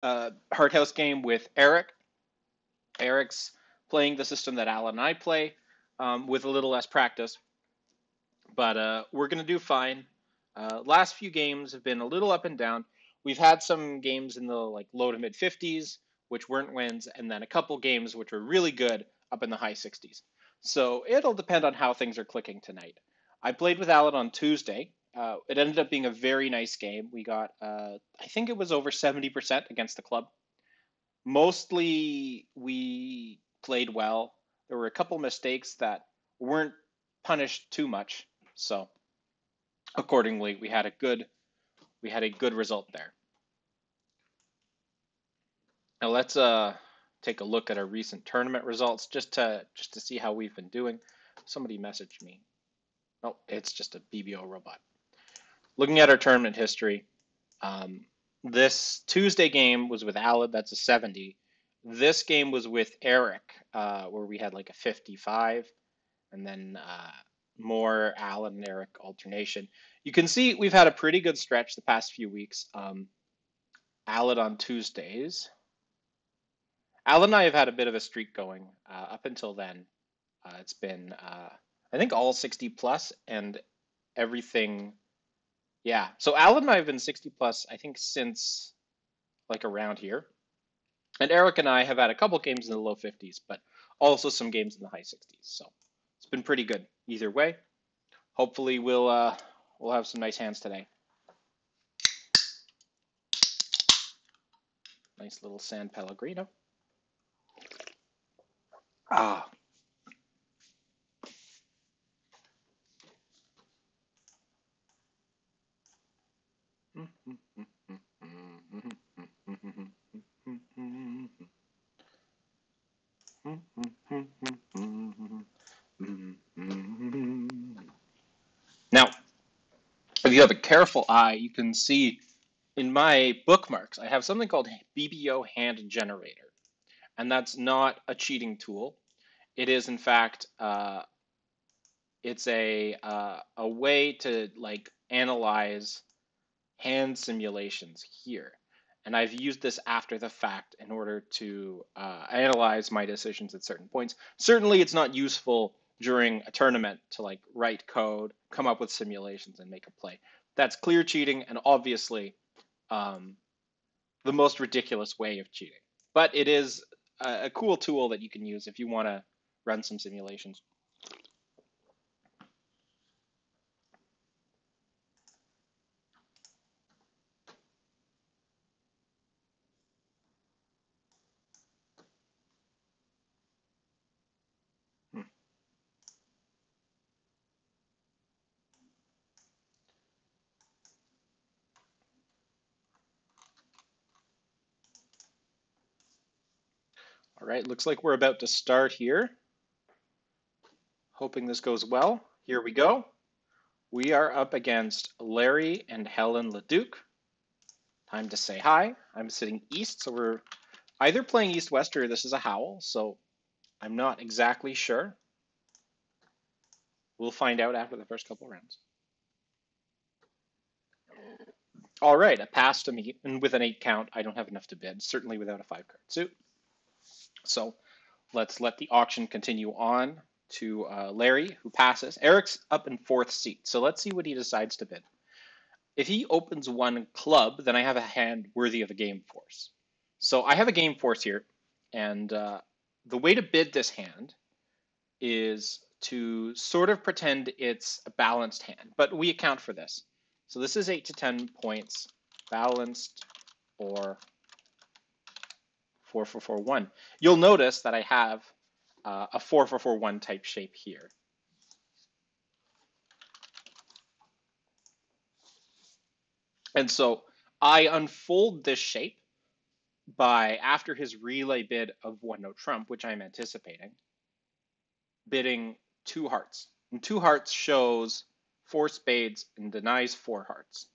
Hart House game with Eric. Eric's playing the system that Alan and I play with a little less practice, but we're going to do fine. Last few games have been a little up and down. We've had some games in the like low to mid 50s, which weren't wins, and then a couple games which were really good up in the high 60s. So it'll depend on how things are clicking tonight. I played with Alan on Tuesday. It ended up being a very nice game. We got, I think it was over 70% against the club. Mostly we played well. There were a couple mistakes that weren't punished too much. So accordingly, we had a good result there. Now let's take a look at our recent tournament results just to see how we've been doing. Somebody messaged me. Oh, it's just a BBO robot. Looking at our tournament history, um, this Tuesday game was with Alad, that's a 70. This game was with Eric, where we had like a 55, and then more Alad and Eric alternation. You can see we've had a pretty good stretch the past few weeks. Alad on Tuesdays. Al and I have had a bit of a streak going up until then. It's been, I think, all 60 plus and everything. Yeah. So Al and I have been 60 plus, I think, since like around here. And Eric and I have had a couple games in the low 50s, but also some games in the high 60s. So it's been pretty good either way. Hopefully we'll have some nice hands today. Nice little San Pellegrino. Ah. Now, if you have a careful eye, you can see in my bookmarks, I have something called BBO Hand Generator, and that's not a cheating tool. It is, in fact, it's a way to like analyze hand simulations here. And I've used this after the fact in order to analyze my decisions at certain points. Certainly, it's not useful during a tournament to like write code, come up with simulations, and make a play. That's clear cheating and obviously um, the most ridiculous way of cheating. But it is a cool tool that you can use if you want to run some simulations. Hmm. All right, looks like we're about to start here. Hoping this goes well. Here we go. We are up against Larry and Helen Leduc. Time to say hi. I'm sitting east, so we're either playing east-west or this is a howl, so I'm not exactly sure. We'll find out after the first couple rounds. All right, a pass to me, and with an 8 count, I don't have enough to bid, certainly without a 5-card suit. So let's let the auction continue on to Larry, who passes. Eric's up in 4th seat, so let's see what he decides to bid. If he opens one club, then I have a hand worthy of a game force. So I have a game force here, and the way to bid this hand is to sort of pretend it's a balanced hand, but we account for this. So this is 8 to 10 points, balanced, or 4-4-4-1. You'll notice that I have a 4-4-4-1 type shape here. And so I unfold this shape by, after his relay bid of 1-no trump, which I'm anticipating, bidding 2 hearts. And 2 hearts shows 4 spades and denies 4 hearts.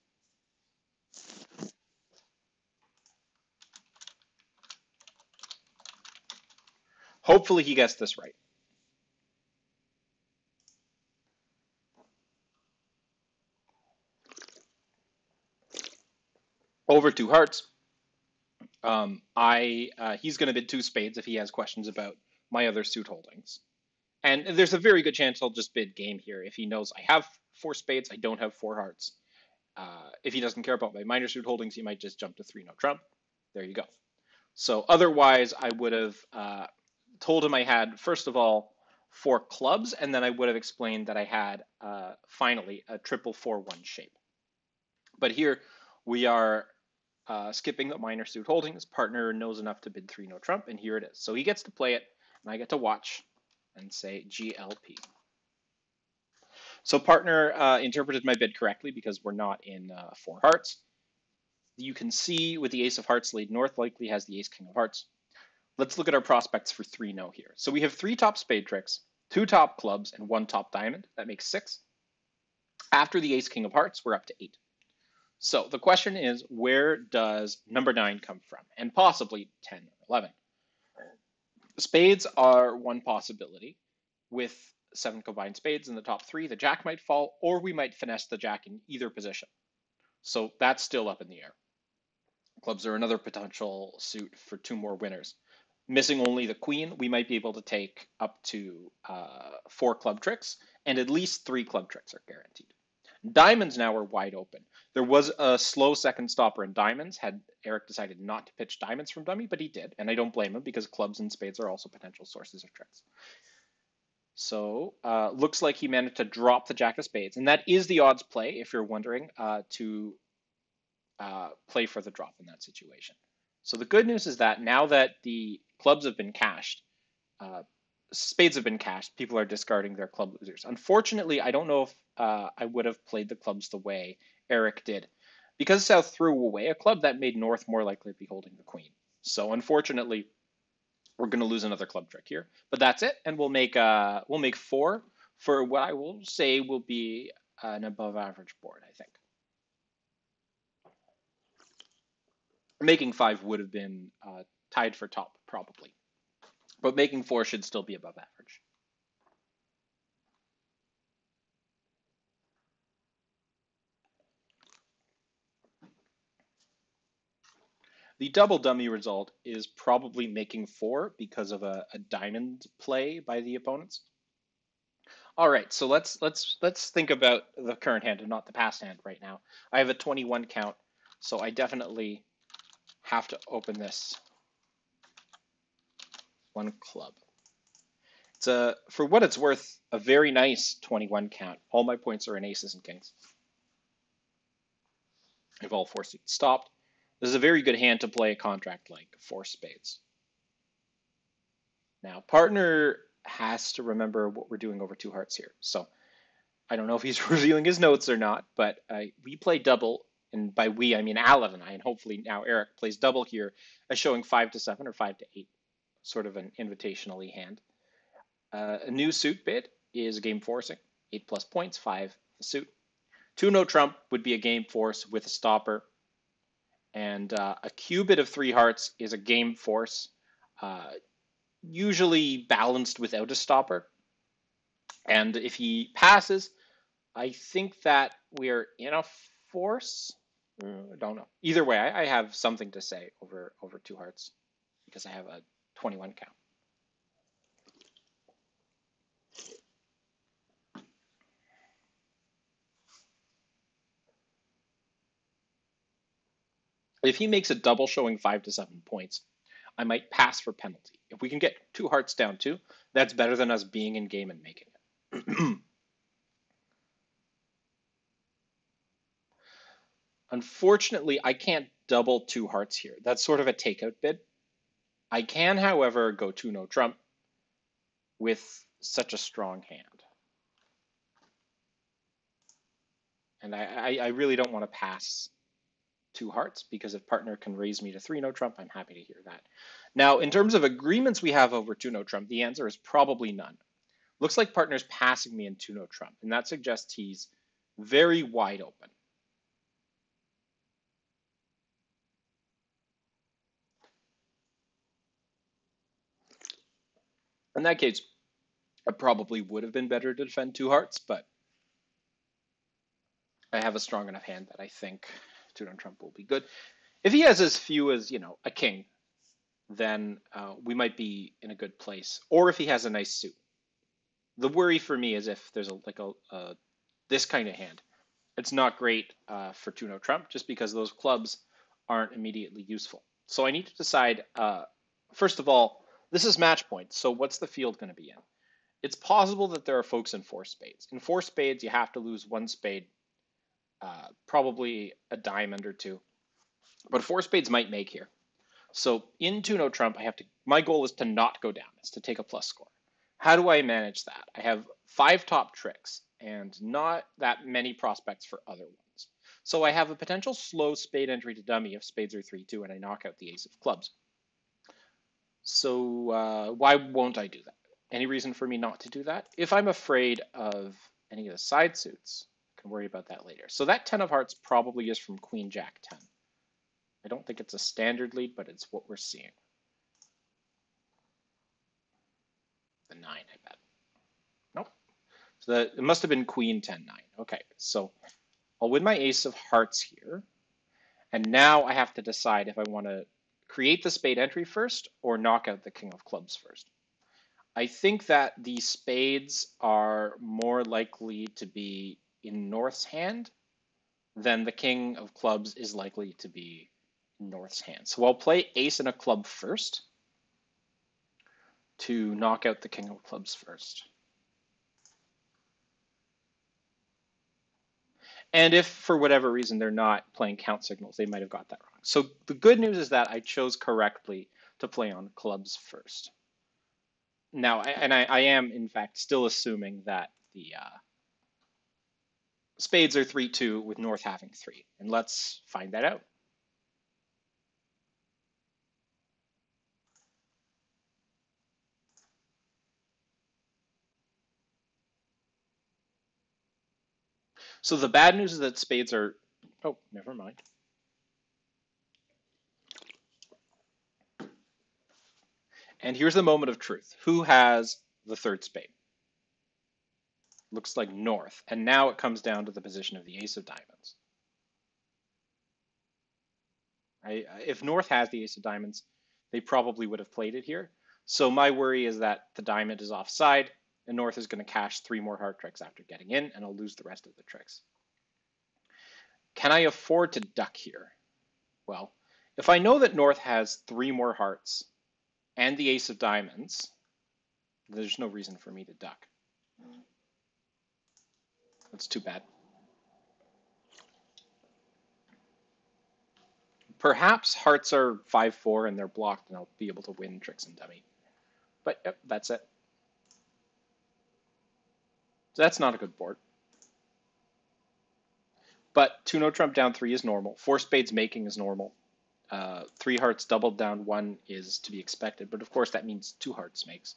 Hopefully he gets this right. Over 2 hearts. He's going to bid two spades if he has questions about my other suit holdings. And there's a very good chance he'll just bid game here if he knows I have four spades, I don't have four hearts. If he doesn't care about my minor suit holdings, he might just jump to 3 no trump. There you go. So otherwise, I would have told him I had, first of all, four clubs, and then I would have explained that I had, finally, a triple 4-1 shape. But here we are skipping the minor suit holdings. Partner knows enough to bid 3 no trump, and here it is. So he gets to play it, and I get to watch and say GLP. So partner interpreted my bid correctly because we're not in four hearts. You can see with the ace of hearts laid north, likely has the ace king of hearts. Let's look at our prospects for 3 no here. So we have 3 top spade tricks, 2 top clubs, and 1 top diamond. That makes 6. After the ace king of hearts, we're up to 8. So the question is, where does number 9 come from? And possibly 10 or 11. Spades are one possibility. With 7 combined spades in the top 3, the jack might fall, or we might finesse the jack in either position. So that's still up in the air. Clubs are another potential suit for 2 more winners. Missing only the queen, we might be able to take up to 4 club tricks, and at least 3 club tricks are guaranteed. Diamonds now are wide open. There was a slow second stopper in diamonds had Eric decided not to pitch diamonds from dummy, but he did, and I don't blame him because clubs and spades are also potential sources of tricks. So looks like he managed to drop the jack of spades, and that is the odds play, if you're wondering, to play for the drop in that situation. So the good news is that now that the clubs have been cashed, spades have been cashed, people are discarding their club losers. Unfortunately, I don't know if I would have played the clubs the way Eric did. Because South threw away a club, that made North more likely to be holding the queen. So unfortunately, we're going to lose another club trick here. But that's it, and we'll make 4 for what I will say will be an above average board, I think. Making 5 would have been tied for top, probably. But making 4 should still be above average. The double dummy result is probably making 4 because of a diamond play by the opponents. All right, so let's think about the current hand and not the past hand right now. I have a 21 count, so I definitely have to open this 1 club. It's for what it's worth, a very nice 21 count. All my points are in aces and kings. If all 4 suits stopped. This is a very good hand to play a contract like 4 spades. Now, partner has to remember what we're doing over 2 hearts here. So I don't know if he's reviewing his notes or not, but we play double, and by we I mean Alan and I, and hopefully now Eric plays double here, as showing 5 to 7 or 5 to 8, sort of an invitational-y hand. A new suit bid is a game forcing, 8 plus points, 5 the suit. 2 no trump would be a game force with a stopper. And a cubit of 3 hearts is a game force, usually balanced without a stopper. And if he passes, I think that we're in a force. I don't know. Either way, I have something to say over 2 hearts because I have a 21 count. If he makes a double showing 5 to 7 points, I might pass for penalty. If we can get 2 hearts down too, that's better than us being in game and making it. Unfortunately, I can't double 2 hearts here. That's sort of a takeout bid. I can, however, go 2 no trump with such a strong hand. And I really don't want to pass 2 hearts, because if partner can raise me to 3 no trump, I'm happy to hear that. Now, in terms of agreements we have over 2 no trump, the answer is probably none. Looks like partner's passing me in 2 no trump, and that suggests he's very wide open. In that case, it probably would have been better to defend 2 hearts, but I have a strong enough hand that I think 2 no trump will be good. If he has as few as, a king, then we might be in a good place. Or if he has a nice suit. The worry for me is if there's this kind of hand. It's not great for 2-no trump just because those clubs aren't immediately useful. So I need to decide, first of all, this is match point. So what's the field going to be in? It's possible that there are folks in 4 spades. In 4 spades, you have to lose 1 spade, probably a diamond or 2. But 4 spades might make here. So in 2-no trump, my goal is to not go down. It's to take a plus score. How do I manage that? I have 5 top tricks and not that many prospects for other ones. So I have a potential slow spade entry to dummy if spades are 3-2 and I knock out the ace of clubs. So why won't I do that? Any reason for me not to do that? If I'm afraid of any of the side suits, I can worry about that later. So that 10 of hearts probably is from Queen Jack 10. I don't think it's a standard lead, but it's what we're seeing. The 9, I bet. Nope. So it must have been Queen 10-9. Okay, so I'll win my ace of hearts here. And now I have to decide if I want to create the spade entry first or knock out the king of clubs first. I think that the spades are more likely to be in North's hand than the king of clubs is likely to be in North's hand. So I'll play ace and a club first to knock out the king of clubs first. And if for whatever reason they're not playing count signals, they might have got that wrong. So the good news is that I chose correctly to play on clubs first. Now, I am in fact still assuming that the spades are 3-2 with North having 3. And let's find that out. So the bad news is that spades are, oh, never mind. And here's the moment of truth. Who has the 3rd spade? Looks like North. And now it comes down to the position of the ace of diamonds. If North has the ace of diamonds, they probably would have played it here. So my worry is that the diamond is offside, and North is going to cash 3 more heart tricks after getting in, and I'll lose the rest of the tricks. Can I afford to duck here? Well, if I know that North has 3 more hearts and the ace of diamonds, there's no reason for me to duck. That's too bad. Perhaps hearts are 5-4 and they're blocked and I'll be able to win tricks and dummy. But yep, that's it. So that's not a good board. But 2-no trump down 3 is normal. 4 spades making is normal. 3 hearts doubled down 1 is to be expected. But of course that means 2 hearts makes.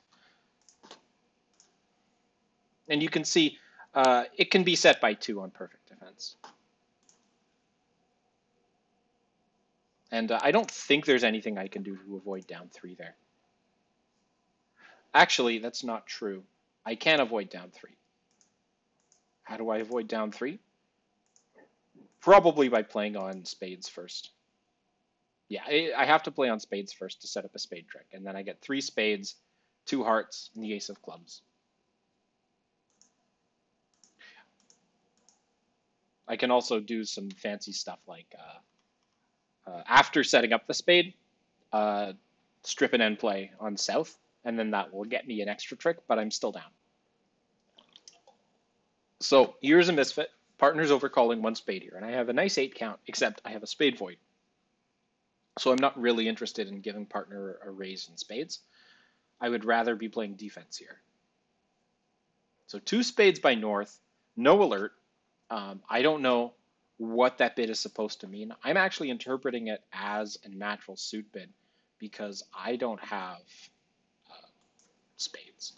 And you can see it can be set by 2 on perfect defense. And I don't think there's anything I can do to avoid down 3 there. Actually, that's not true. I can avoid down 3. How do I avoid down 3? Probably by playing on spades first. Yeah, I have to play on spades first to set up a spade trick. And then I get 3 spades, 2 hearts, and the ace of clubs. I can also do some fancy stuff like after setting up the spade, strip an end play on south, and then that will get me an extra trick, but I'm still down. So here's a misfit. Partner's overcalling 1 spade here, and I have a nice 8 count, except I have a spade void. So I'm not really interested in giving partner a raise in spades. I would rather be playing defense here. So 2 spades by North, no alert. I don't know what that bid is supposed to mean. I'm actually interpreting it as a natural suit bid because I don't have spades.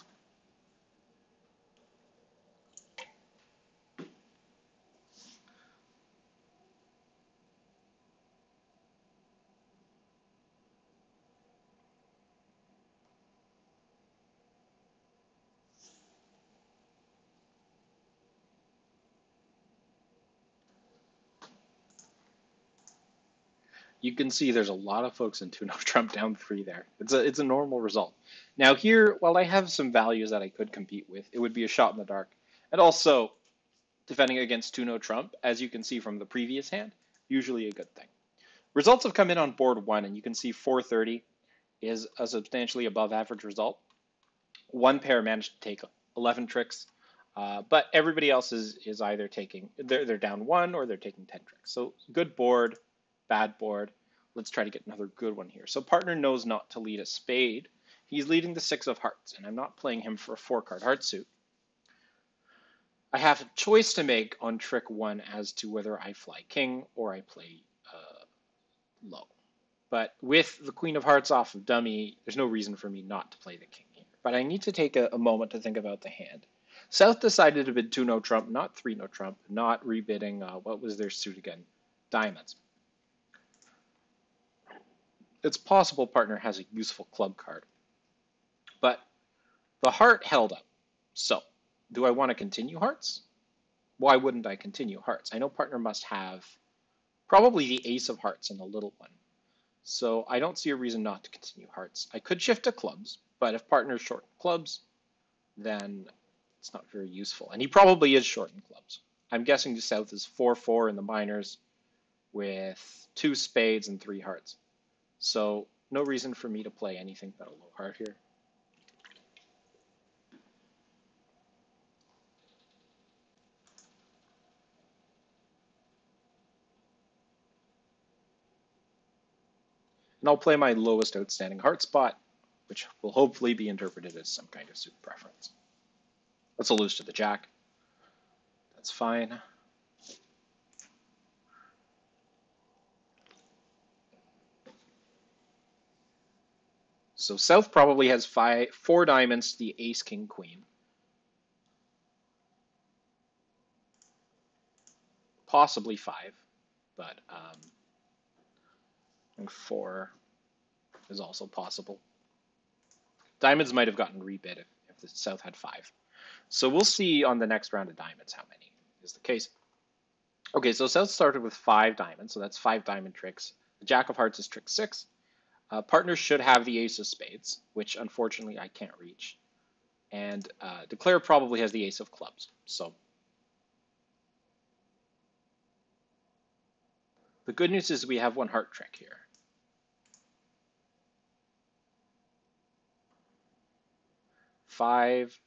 you can see there's a lot of folks in 2-no Trump down 3 there. It's a normal result. Now here, while I have some values that I could compete with, it would be a shot in the dark. And also, defending against 2-no Trump, as you can see from the previous hand, usually a good thing. Results have come in on board 1, and you can see 430 is a substantially above average result. One pair managed to take 11 tricks, but everybody else is either taking, they're down 1 or they're taking 10 tricks. So good board, bad board. Let's try to get another good one here. So partner knows not to lead a spade. He's leading the 6 of hearts, and I'm not playing him for a 4-card heart suit. I have a choice to make on trick 1 as to whether I fly king or I play low. But with the Queen of Hearts off of dummy, there's no reason for me not to play the king here. But I need to take a moment to think about the hand. South decided to bid 2-no Trump, not 3-no Trump, not rebidding, what was their suit again? Diamonds. It's possible partner has a useful club card. But the heart held up. So, do I want to continue hearts? Why wouldn't I continue hearts? I know partner must have probably the ace of hearts and a little one. So I don't see a reason not to continue hearts. I could shift to clubs, but if partner's short in clubs, then it's not very useful. And he probably is short in clubs. I'm guessing the South is 4-4 in the minors with 2 spades and 3 hearts. So no reason for me to play anything but a low heart here. And I'll play my lowest outstanding heart spot, which will hopefully be interpreted as some kind of suit preference. Let's lose to the jack. That's fine. So South probably has 4 diamonds to the ace, king, queen. Possibly 5, but I think 4 is also possible. Diamonds might have gotten rebid if the South had 5. So we'll see on the next round of diamonds how many is the case. Okay, so South started with 5 diamonds, so that's 5 diamond tricks. The Jack of Hearts is trick 6. Partners should have the ace of spades, which unfortunately I can't reach. And Declare probably has the ace of clubs. So the good news is we have 1 heart trick here. Five,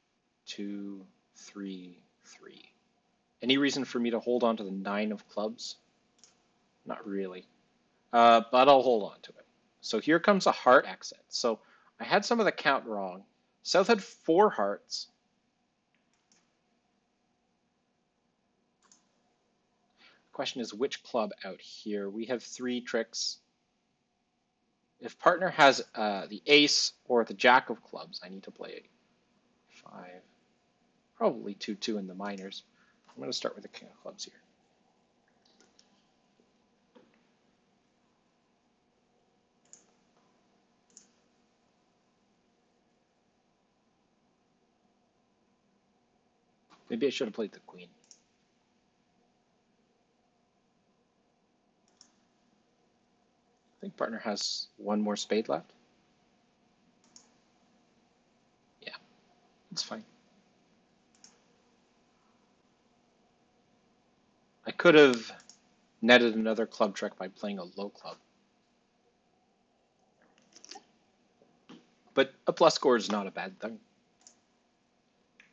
2, 3, 3. Any reason for me to hold on to the 9 of clubs? Not really, but I'll hold on to it. So here comes a heart exit. So I had some of the count wrong. South had 4 hearts. The question is which club out here? We have 3 tricks. If partner has the ace or the jack of clubs, I need to play 5, probably 2-2 in the minors. I'm going to start with the king of clubs here. Maybe I should have played the queen. I think partner has 1 more spade left. Yeah, it's fine. I could have netted another club trick by playing a low club. But a plus score is not a bad thing.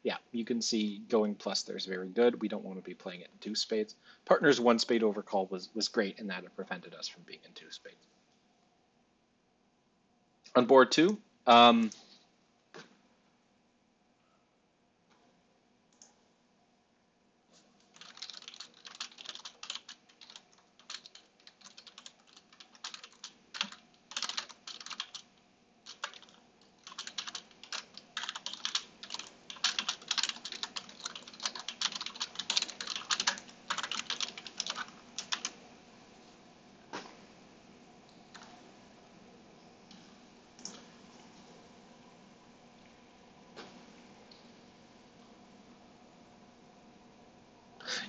Yeah, you can see going plus there is very good. We don't want to be playing it in 2 spades. Partner's 1 spade overcall was great in that it prevented us from being in 2 spades. On board 2,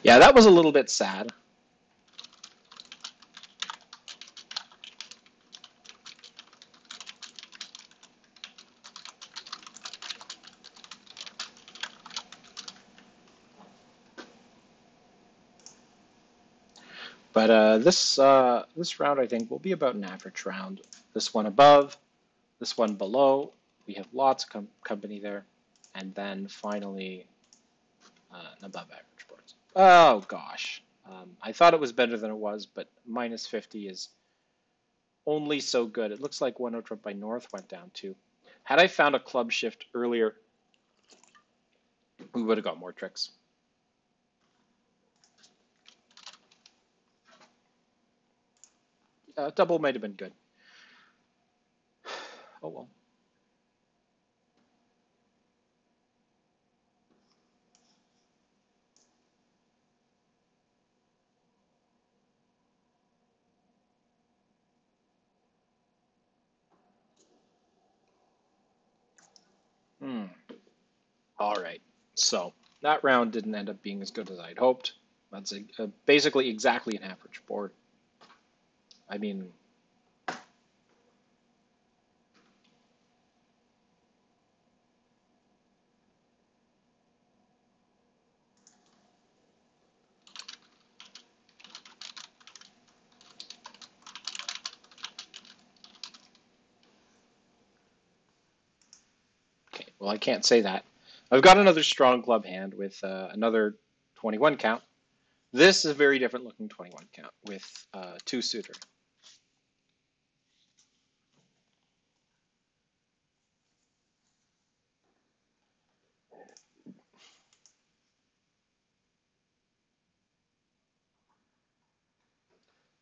yeah, that was a little bit sad. But this round I think will be about an average round. This one above, this one below. We have lots of company there, and then finally an above average boards. Oh gosh, I thought it was better than it was, but minus 50 is only so good. It looks like 1-0 Trump by North went down too. Had I found a club shift earlier, we would have got more tricks. Double might have been good. Oh well. Hmm. All right. So that round didn't end up being as good as I'd hoped. That's basically exactly an average board. I mean, okay, well, I can't say that. I've got another strong club hand with another 21 count. This is a very different looking 21 count with two suitor.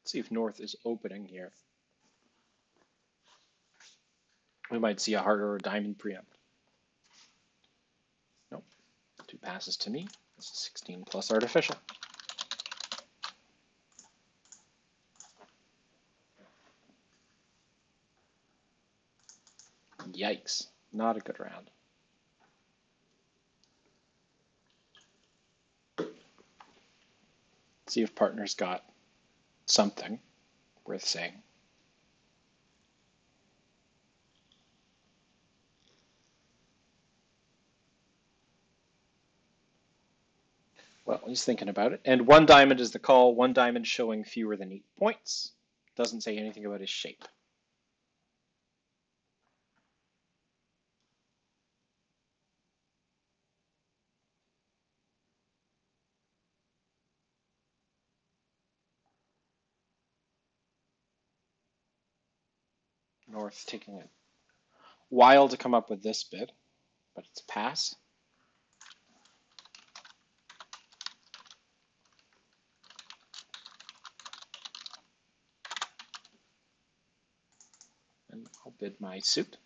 Let's see if North is opening here. We might see a heart or a diamond preempt. Nope. Two passes to me. This is 16 plus artificial. Yikes. Not a good round. Let's see if partner's got something worth saying. Well, he's thinking about it. And one diamond is the call. One diamond showing fewer than 8 points. Doesn't say anything about his shape. North taking a while to come up with this bid, but it's pass. And I'll bid my suit.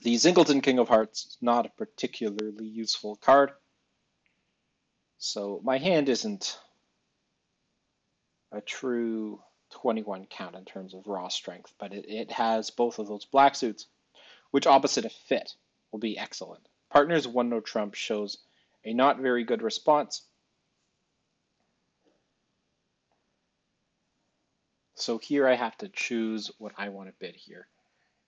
The Zingleton King of Hearts is not a particularly useful card, so my hand isn't a true 21 count in terms of raw strength, but it has both of those black suits, which opposite a fit will be excellent. Partner's 1-no trump shows a not very good response. So here I have to choose what I want to bid here.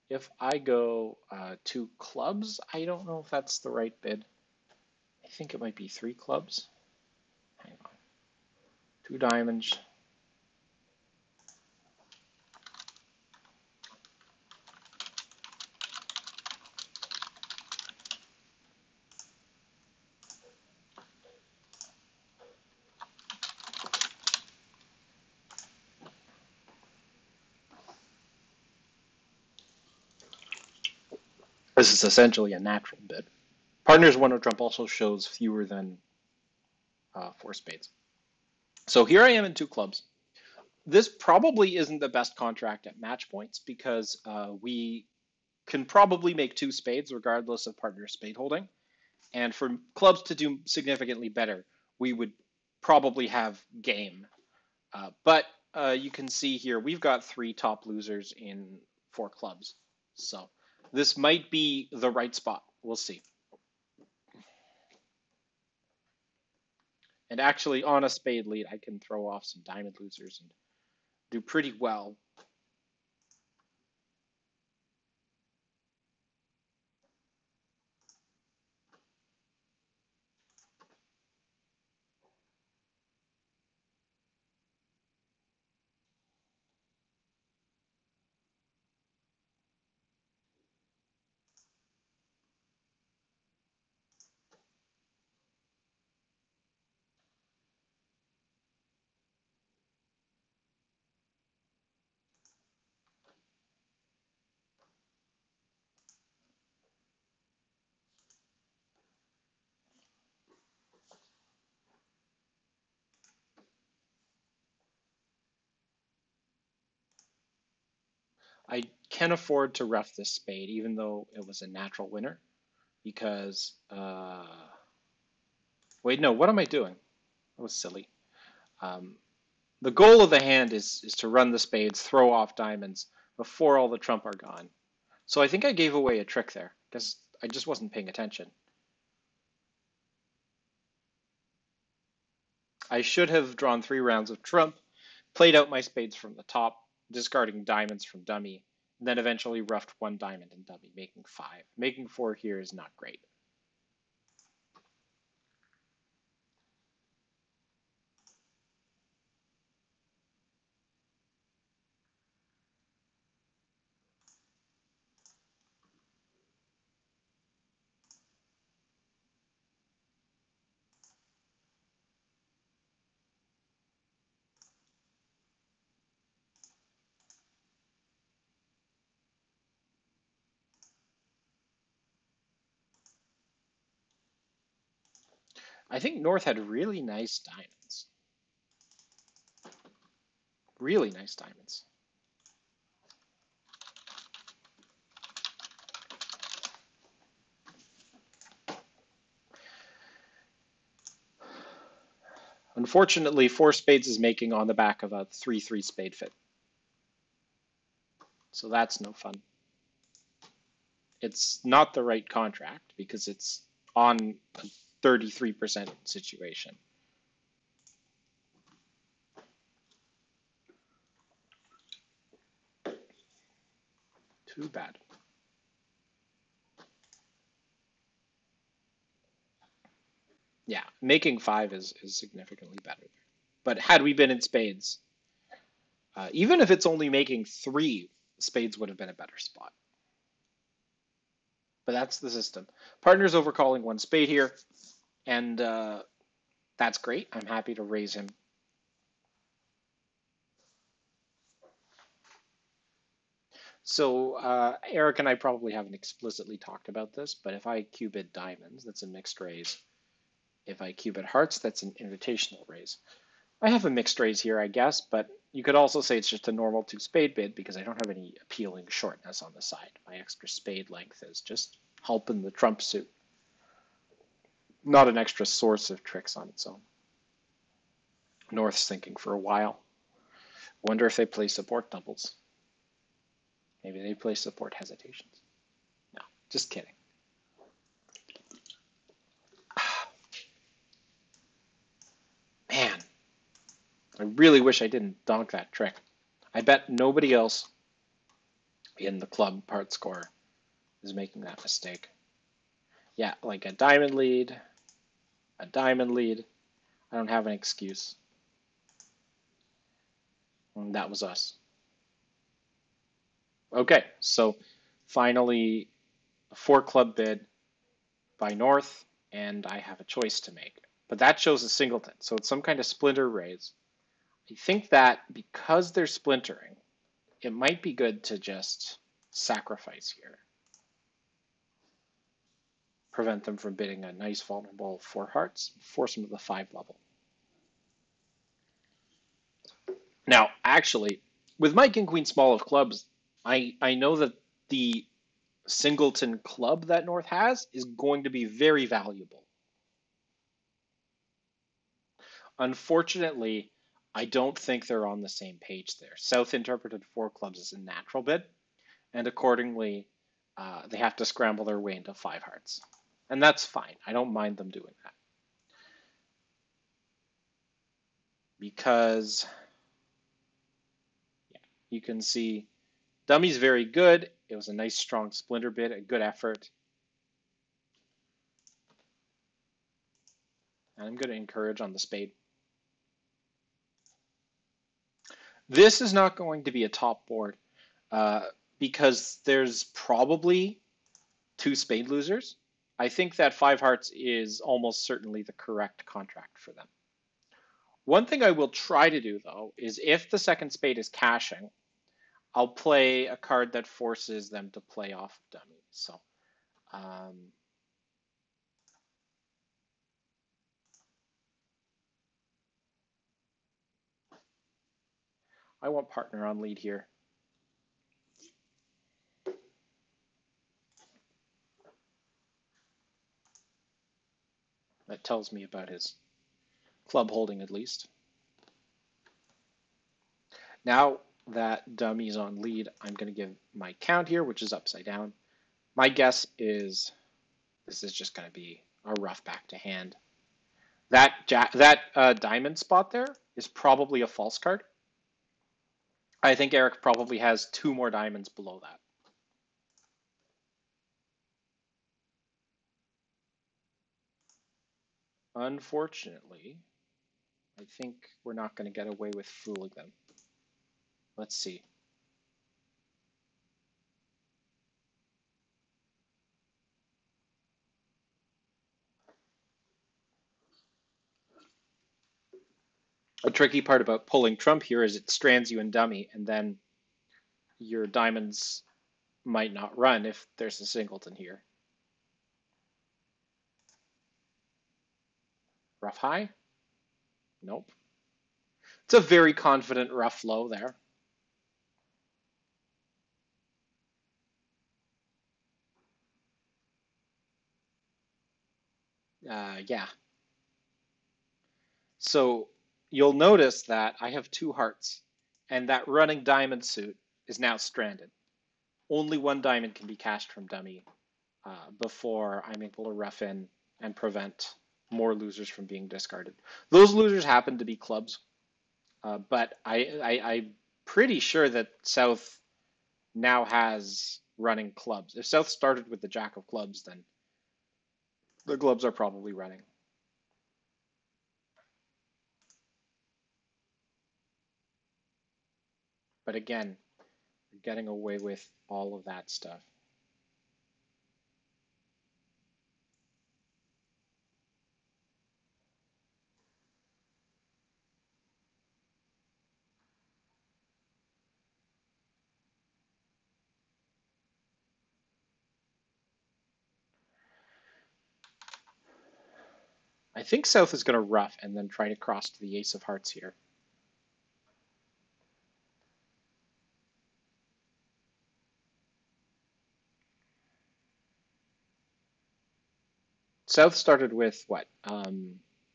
If I go two clubs, I don't know if that's the right bid. I think it might be three clubs. Hang on. Two diamonds. This is essentially a natural bid. Partner's 1-no trump also shows fewer than four spades. So here I am in two clubs. This probably isn't the best contract at match points because we can probably make two spades regardless of partner spade holding. And for clubs to do significantly better, we would probably have game. But you can see here, we've got three top losers in four clubs. So this might be the right spot. We'll see. And actually, on a spade lead, I can throw off some diamond losers and do pretty well. I can afford to rough this spade, even though it was a natural winner, because, wait, no, what am I doing? That was silly. Um, the goal of the hand is to run the spades, throw off diamonds before all the trump are gone. So I think I gave away a trick there, because I just wasn't paying attention. I should have drawn 3 rounds of trump, played out my spades from the top, discarding diamonds from dummy, and then eventually roughed 1 diamond in dummy, making 5. Making 4 here is not great. I think North had really nice diamonds. Really nice diamonds. Unfortunately, 4 spades is making on the back of a 3-3 spade fit. So that's no fun. It's not the right contract because it's on a 33% situation. Too bad. Yeah, making 5 is significantly better. But had we been in spades, even if it's only making 3, spades would have been a better spot. But that's the system. Partner's overcalling 1 spade here, and that's great. I'm happy to raise him. So Eric and I probably haven't explicitly talked about this, but if I cubed diamonds, that's a mixed raise. If I cubed hearts, that's an invitational raise. I have a mixed raise here, I guess, but you could also say it's just a normal 2 spade bid because I don't have any appealing shortness on the side. My extra spade length is just helping the trump suit, not an extra source of tricks on its own. North's thinking for a while. Wonder if they play support doubles. Maybe they play support hesitations. No, just kidding. Man, I really wish I didn't donk that trick. I bet nobody else in the club part score is making that mistake. Yeah, like a diamond lead. I don't have an excuse. And that was us. Okay, so finally, a 4 club bid by North, and I have a choice to make. But that shows a singleton, so it's some kind of splinter raise. I think that because they're splintering, it might be good to just sacrifice here. Prevent them from bidding a nice vulnerable 4 hearts, force them to the 5 level. Now, actually, with my king queen small of clubs, I know that the singleton club that North has is going to be very valuable. Unfortunately, I don't think they're on the same page there. South interpreted 4 clubs as a natural bid, and accordingly, they have to scramble their way into 5 hearts. And that's fine. I don't mind them doing that. Because yeah, you can see dummy's very good. It was a nice strong splinter bid, a good effort. And I'm going to encourage on the spade. This is not going to be a top board because there's probably 2 spade losers. I think that 5 hearts is almost certainly the correct contract for them. One thing I will try to do, though, is if the second spade is cashing, I'll play a card that forces them to play off dummy. So I want partner on lead here. tells me about his club holding at least. Now that dummy's on lead, I'm going to give my count here, which is upside down. My guess is this is just going to be a rough back to hand. That diamond spot there is probably a false card. I think Eric probably has 2 more diamonds below that. Unfortunately, I think we're not going to get away with fooling them. Let's see. A tricky part about pulling trump here is it strands you in dummy, and then your diamonds might not run if there's a singleton here. Rough high? Nope. It's a very confident rough low there. Yeah. So you'll notice that I have 2 hearts, and that running diamond suit is now stranded. Only 1 diamond can be cashed from dummy before I'm able to rough in and prevent more losers from being discarded. Those losers happen to be clubs, but I'm pretty sure that South now has running clubs. If South started with the jack of clubs, then the clubs are probably running. But again, you're getting away with all of that stuff. I think South is going to rough and then try to cross to the ace of hearts here. South started with what?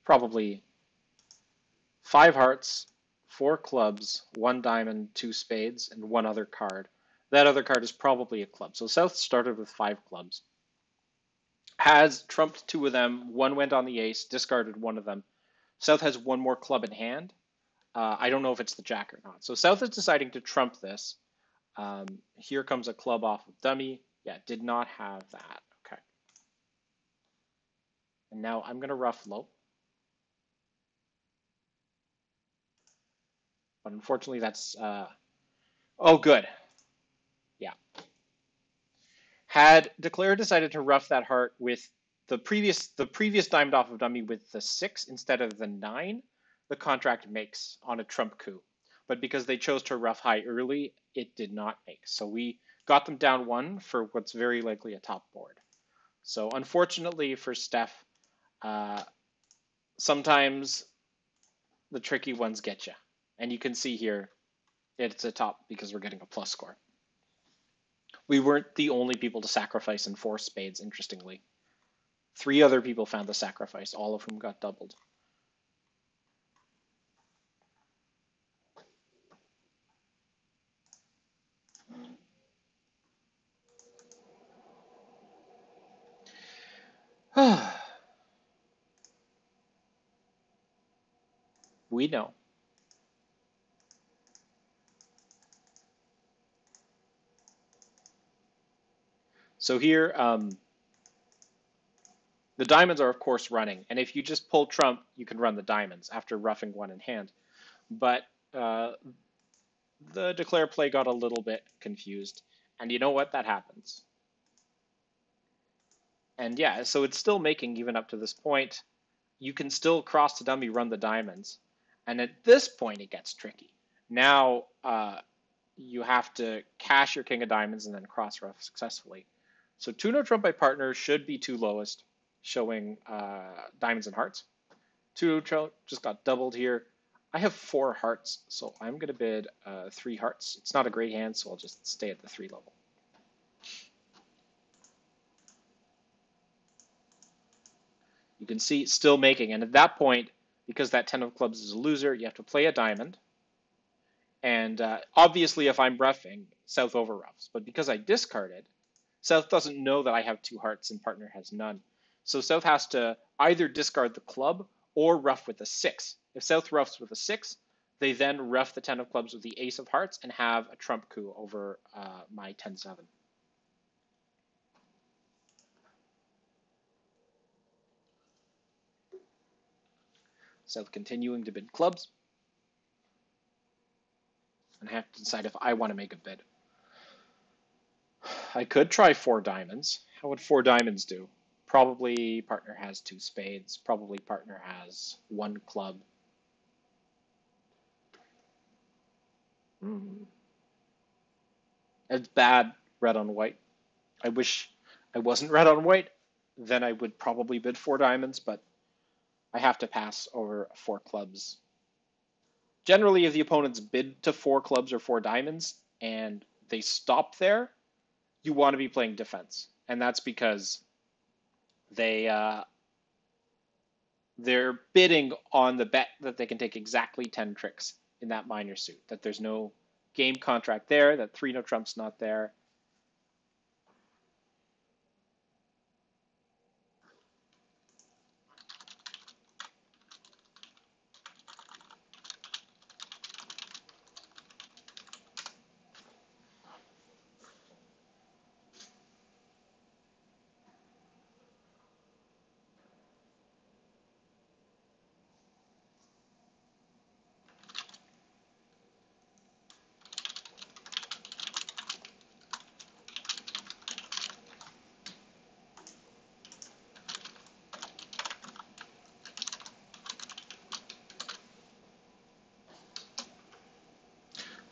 Probably 5 hearts, 4 clubs, 1 diamond, 2 spades, and 1 other card. That other card is probably a club. So South started with 5 clubs. Has trumped 2 of them. 1 went on the ace, discarded 1 of them. South has 1 more club in hand. I don't know if it's the jack or not. So South is deciding to trump this. Here comes a club off of dummy. Yeah, did not have that. Okay. And now I'm going to rough low. But unfortunately, that's... oh, good. Yeah. Had Declare decided to rough that heart with the previous diamond off of dummy with the 6 instead of the 9, the contract makes on a trump coup. But because they chose to rough high early, it did not make. So we got them down 1 for what's very likely a top board. So unfortunately for Steph, sometimes the tricky ones get you. And you can see here, it's a top because we're getting a plus score. We weren't the only people to sacrifice in 4 spades, interestingly. 3 other people found the sacrifice, all of whom got doubled. We know. So here, the diamonds are, of course, running. And if you just pull trump, you can run the diamonds after roughing 1 in hand. But the Declare play got a little bit confused. And you know what? That happens. And yeah, so it's still making even up to this point. You can still cross to dummy, run the diamonds. And at this point, it gets tricky. Now you have to cash your king of diamonds and then cross rough successfully. So 2-no trump by partner should be 2 lowest, showing diamonds and hearts. 2-no trump just got doubled here. I have 4 hearts, so I'm going to bid 3 hearts. It's not a great hand, so I'll just stay at the 3 level. You can see still making. And at that point, because that 10 of clubs is a loser, you have to play a diamond. And obviously, if I'm roughing, South over roughs. But because I discarded, South doesn't know that I have 2 hearts and partner has none. So South has to either discard the club or rough with a 6. If South roughs with a 6, they then rough the 10 of clubs with the ace of hearts and have a trump coup over my 10-7. South continuing to bid clubs. And I have to decide if I want to make a bid. I could try 4 diamonds. How would 4 diamonds do? Probably partner has 2 spades. Probably partner has 1 club. It's bad red on white. I wish I wasn't red on white. Then I would probably bid 4 diamonds, but I have to pass over 4 clubs. Generally, if the opponents bid to 4 clubs or 4 diamonds and they stop there, you want to be playing defense. And that's because they're bidding on the bet that they can take exactly 10 tricks in that minor suit, that there's no game contract there, that 3 no trump's not there.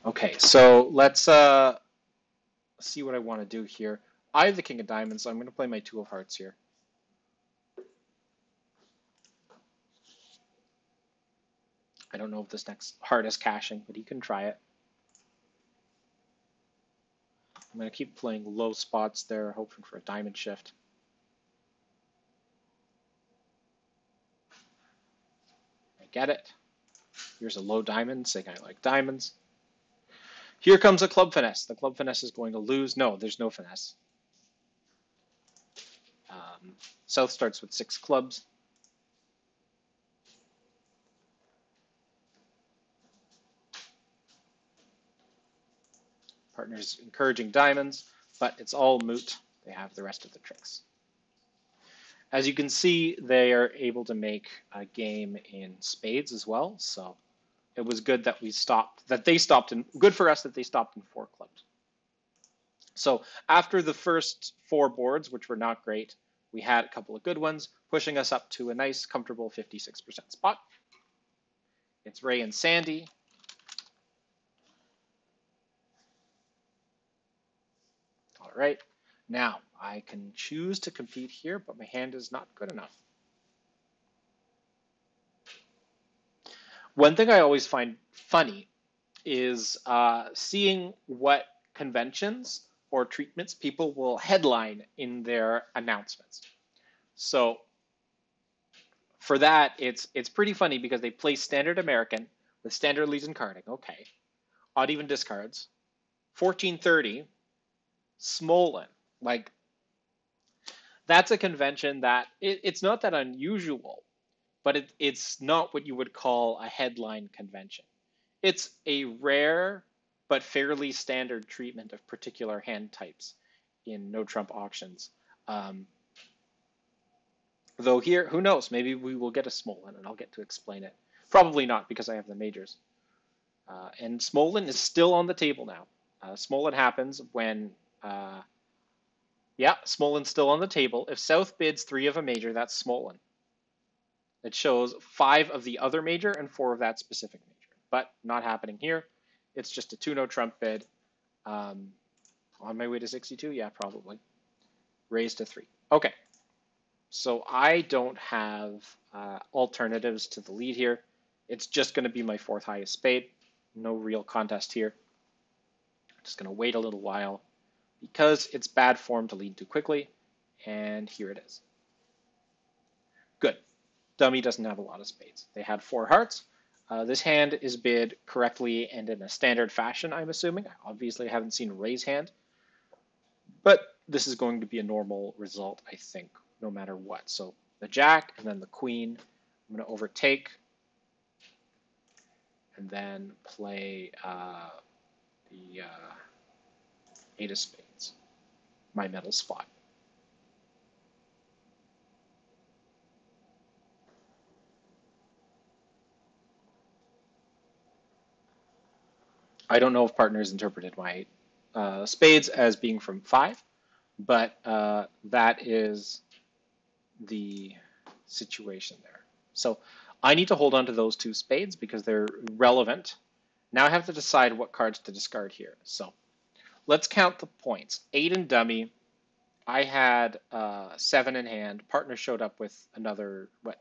Okay, so let's see what I want to do here. I have the king of diamonds, so I'm going to play my 2 of hearts here. I don't know if this next heart is cashing, but he can try it. I'm going to keep playing low spots there, hoping for a diamond shift. I get it. Here's a low diamond, saying I like diamonds. Here comes a club finesse. The club finesse is going to lose. No, there's no finesse. South starts with 6 clubs. Partner's encouraging diamonds, but it's all moot. They have the rest of the tricks. As you can see, they are able to make a game in spades as well. So it was good that we stopped, that they stopped, and good for us that they stopped in 4 clubs. So after the first 4 boards, which were not great, we had a couple of good ones, pushing us up to a nice, comfortable 56% spot. It's Ray and Sandy. All right. Now, I can choose to compete here, but my hand is not good enough. One thing I always find funny is seeing what conventions or treatments people will headline in their announcements. So for that, it's pretty funny because they play standard American with standard leads and carding. Okay. Odd even discards. 1430, Smolin. Like, that's a convention that it's not that unusual, but it's not what you would call a headline convention. It's a rare but fairly standard treatment of particular hand types in no trump auctions. Though here, who knows? Maybe we will get a Smolin and I'll get to explain it. Probably not because I have the majors. And Smolin is still on the table now. Smolin happens when, yeah, Smolin's still on the table. If South bids 3 of a major, that's Smolin. It shows 5 of the other major and 4 of that specific major, but not happening here. It's just a 2 no trump bid. On my way to 62, yeah, probably. Raised to 3. Okay, so I don't have alternatives to the lead here. It's just going to be my 4th highest spade. No real contest here. I'm just going to wait a little while because it's bad form to lead too quickly, and here it is. Good. Dummy doesn't have a lot of spades. They had 4 hearts. This hand is bid correctly and in a standard fashion, I'm assuming. Obviously, I haven't seen a raise hand, but this is going to be a normal result, I think, no matter what. So the jack and then the queen. I'm going to overtake and then play the 8 of spades, my middle spot. I don't know if partners interpreted my spades as being from 5, but that is the situation there. So I need to hold on to those 2 spades because they're relevant. Now I have to decide what cards to discard here. So let's count the points. 8 in dummy. I had 7 in hand. Partner showed up with another, what,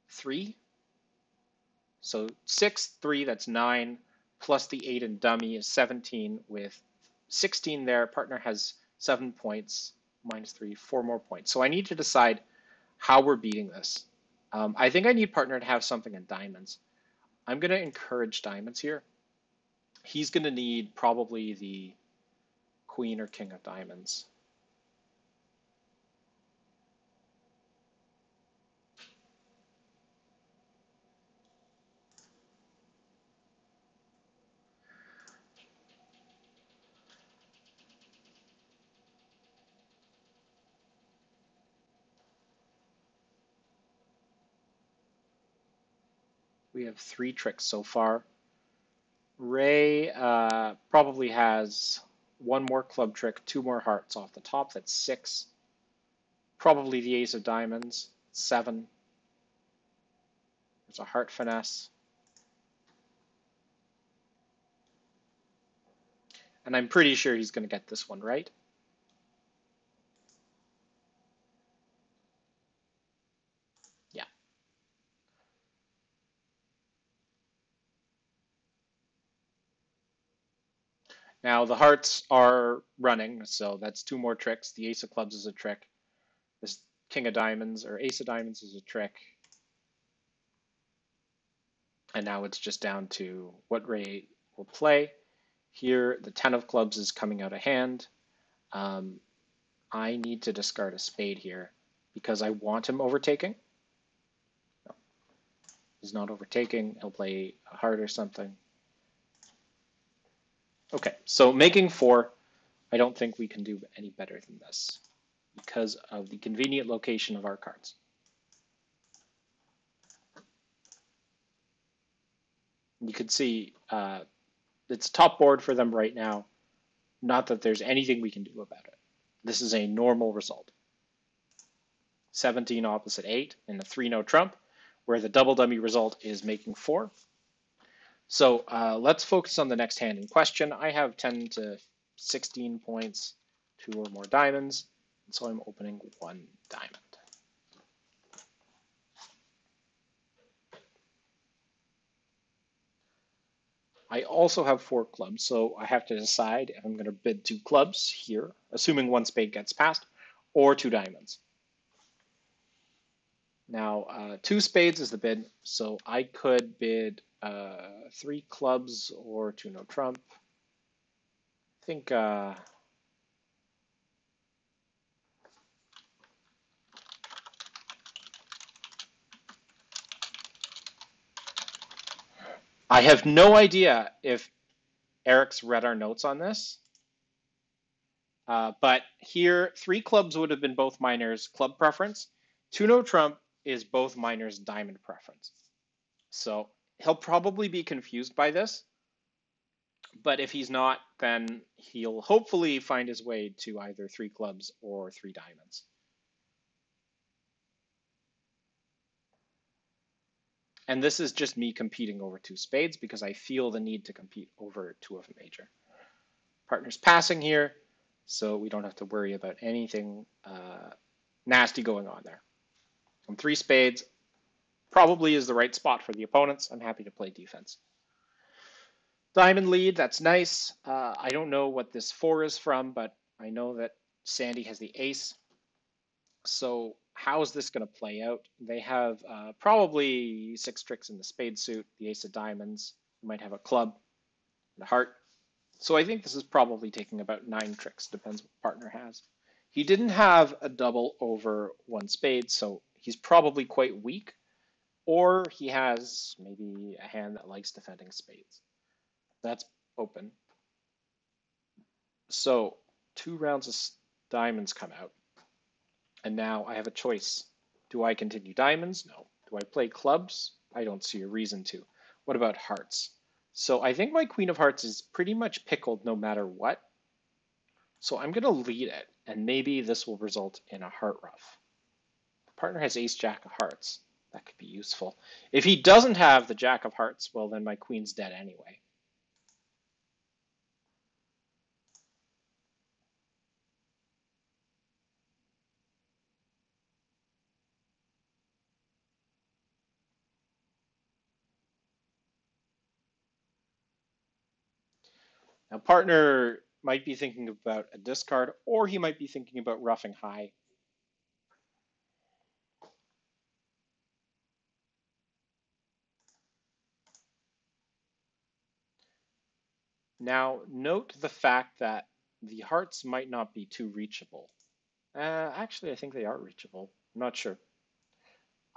3? So 6, 3, that's 9, plus the 8 in dummy is 17 with 16 there. Partner has 7 points, minus 3, 4 more points. So I need to decide how we're beating this. I think I need partner to have something in diamonds. I'm going to encourage diamonds here. He's going to need probably the queen or king of diamonds. We have 3 tricks so far. Ray probably has 1 more club trick, 2 more hearts off the top. That's 6. Probably the ace of diamonds, 7. There's a heart finesse. And I'm pretty sure he's going to get this one right. Yeah. Now the hearts are running, so that's 2 more tricks. The ace of clubs is a trick. This king of diamonds or ace of diamonds is a trick. And now it's just down to what Ray will play. Here, the 10 of clubs is coming out of hand. I need to discard a spade here because I want him overtaking. No, he's not overtaking. He'll play a heart or something. Okay, so making 4, I don't think we can do any better than this because of the convenient location of our cards. You can see it's top board for them right now. Not that there's anything we can do about it. This is a normal result. 17 opposite 8 in the 3-no trump, where the double dummy result is making 4. So let's focus on the next hand in question. I have 10 to 16 points, 2 or more diamonds, and so I'm opening 1 diamond. I also have 4 clubs, so I have to decide if I'm going to bid 2 clubs here, assuming 1 spade gets passed, or 2 diamonds. Now, 2 spades is the bid, so I could bid 3 clubs or 2 no trump. I think I have no idea if Eric's read our notes on this, but here 3 clubs would have been both minors club preference. 2 no trump is both minors diamond preference. So he'll probably be confused by this, but if he's not, then he'll hopefully find his way to either 3 clubs or 3 diamonds. And this is just me competing over 2 spades because I feel the need to compete over 2 of a major. Partner's passing here, so we don't have to worry about anything nasty going on there. And 3 spades probably is the right spot for the opponents. I'm happy to play defense. Diamond lead, that's nice. I don't know what this 4 is from, but I know that Sandy has the ace. So how is this going to play out? They have probably 6 tricks in the spade suit, the ace of diamonds. You might have a club and a heart. So I think this is probably taking about 9 tricks, depends what partner has. He didn't have a double over 1 spade, so he's probably quite weak, or he has maybe a hand that likes defending spades. That's open. So 2 rounds of diamonds come out, and now I have a choice. Do I continue diamonds? No. Do I play clubs? I don't see a reason to. What about hearts? So I think my queen of hearts is pretty much pickled no matter what. So I'm going to lead it, and maybe this will result in a heart ruff. The partner has ace jack of hearts. That could be useful. If he doesn't have the jack of hearts, well, then my queen's dead anyway. Now, partner might be thinking about a discard, or he might be thinking about roughing high. Now, note the fact that the hearts might not be too reachable. Actually, I think they are reachable. I'm not sure.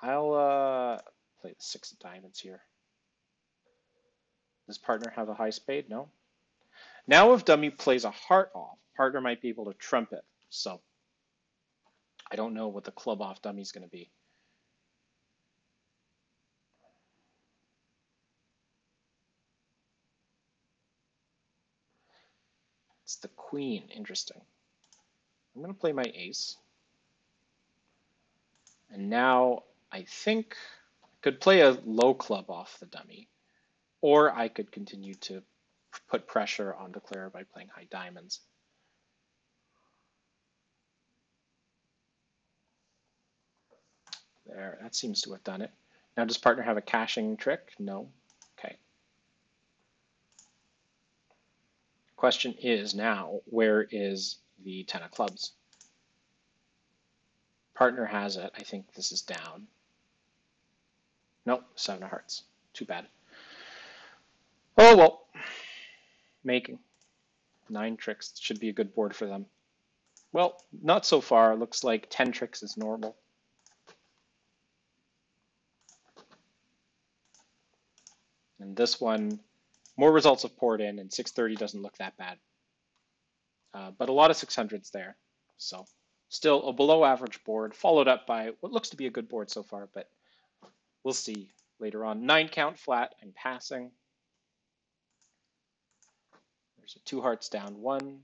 I'll play the 6 of diamonds here. Does partner have a high spade? No. Now if dummy plays a heart off, partner might be able to trump it. So I don't know what the club off dummy is going to be. It's the queen. Interesting. I'm going to play my ace. And now I think I could play a low club off the dummy, or I could continue to put pressure on declare by playing high diamonds. There, that seems to have done it. Now, does partner have a caching trick? No. Okay. Question is now, where is the 10 of clubs? Partner has it. I think this is down. Nope, 7 of hearts. Too bad. Oh, well. Making 9 tricks should be a good board for them. Well, not so far. Looks like 10 tricks is normal. And this one, more results have poured in, and 630 doesn't look that bad. But a lot of 600s there. So still a below average board, followed up by what looks to be a good board so far, but we'll see later on. 9 count flat, I'm passing. There's a 2 hearts down 1.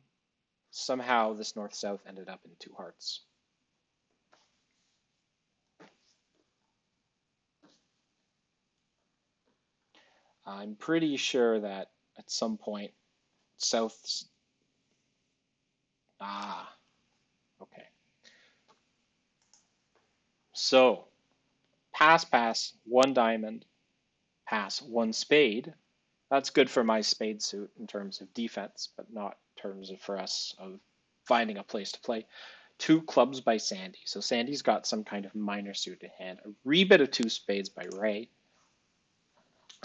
Somehow this north-south ended up in 2 hearts. I'm pretty sure that at some point south's okay. So pass, 1 diamond, pass, 1 spade. That's good for my spade suit in terms of defense, but not in terms of for us of finding a place to play. 2 clubs by Sandy. So Sandy's got some kind of minor suit in hand. A rebit of 2 spades by Ray.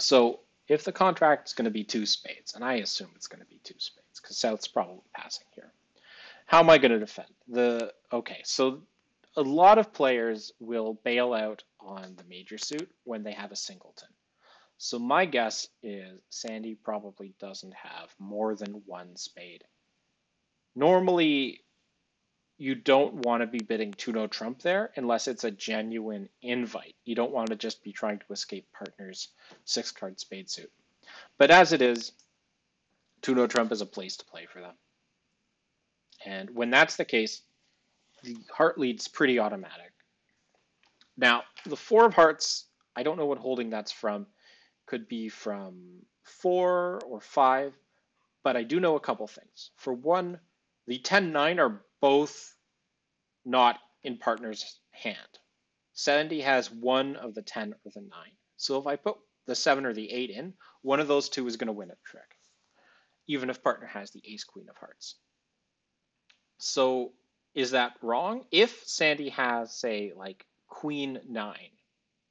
So if the contract is going to be 2 spades, and I assume it's going to be 2 spades, because South's probably passing here. How am I going to defend? Okay, so a lot of players will bail out on the major suit when they have a singleton. So my guess is Sandy probably doesn't have more than 1 spade. Normally, you don't want to be bidding 2-no trump there unless it's a genuine invite. You don't want to just be trying to escape partner's 6-card spade suit. But as it is, 2-no trump is a place to play for them. And when that's the case, the heart lead's pretty automatic. Now, the 4 of hearts, I don't know what holding that's from. Could be from 4 or 5, but I do know a couple things. For one, the 10-9 are both not in partner's hand. Sandy has 1 of the 10 or the 9. So if I put the 7 or the 8 in, one of those 2 is going to win a trick, even if partner has the ace queen of hearts. So Is that wrong? If Sandy has, say, like Queen 9,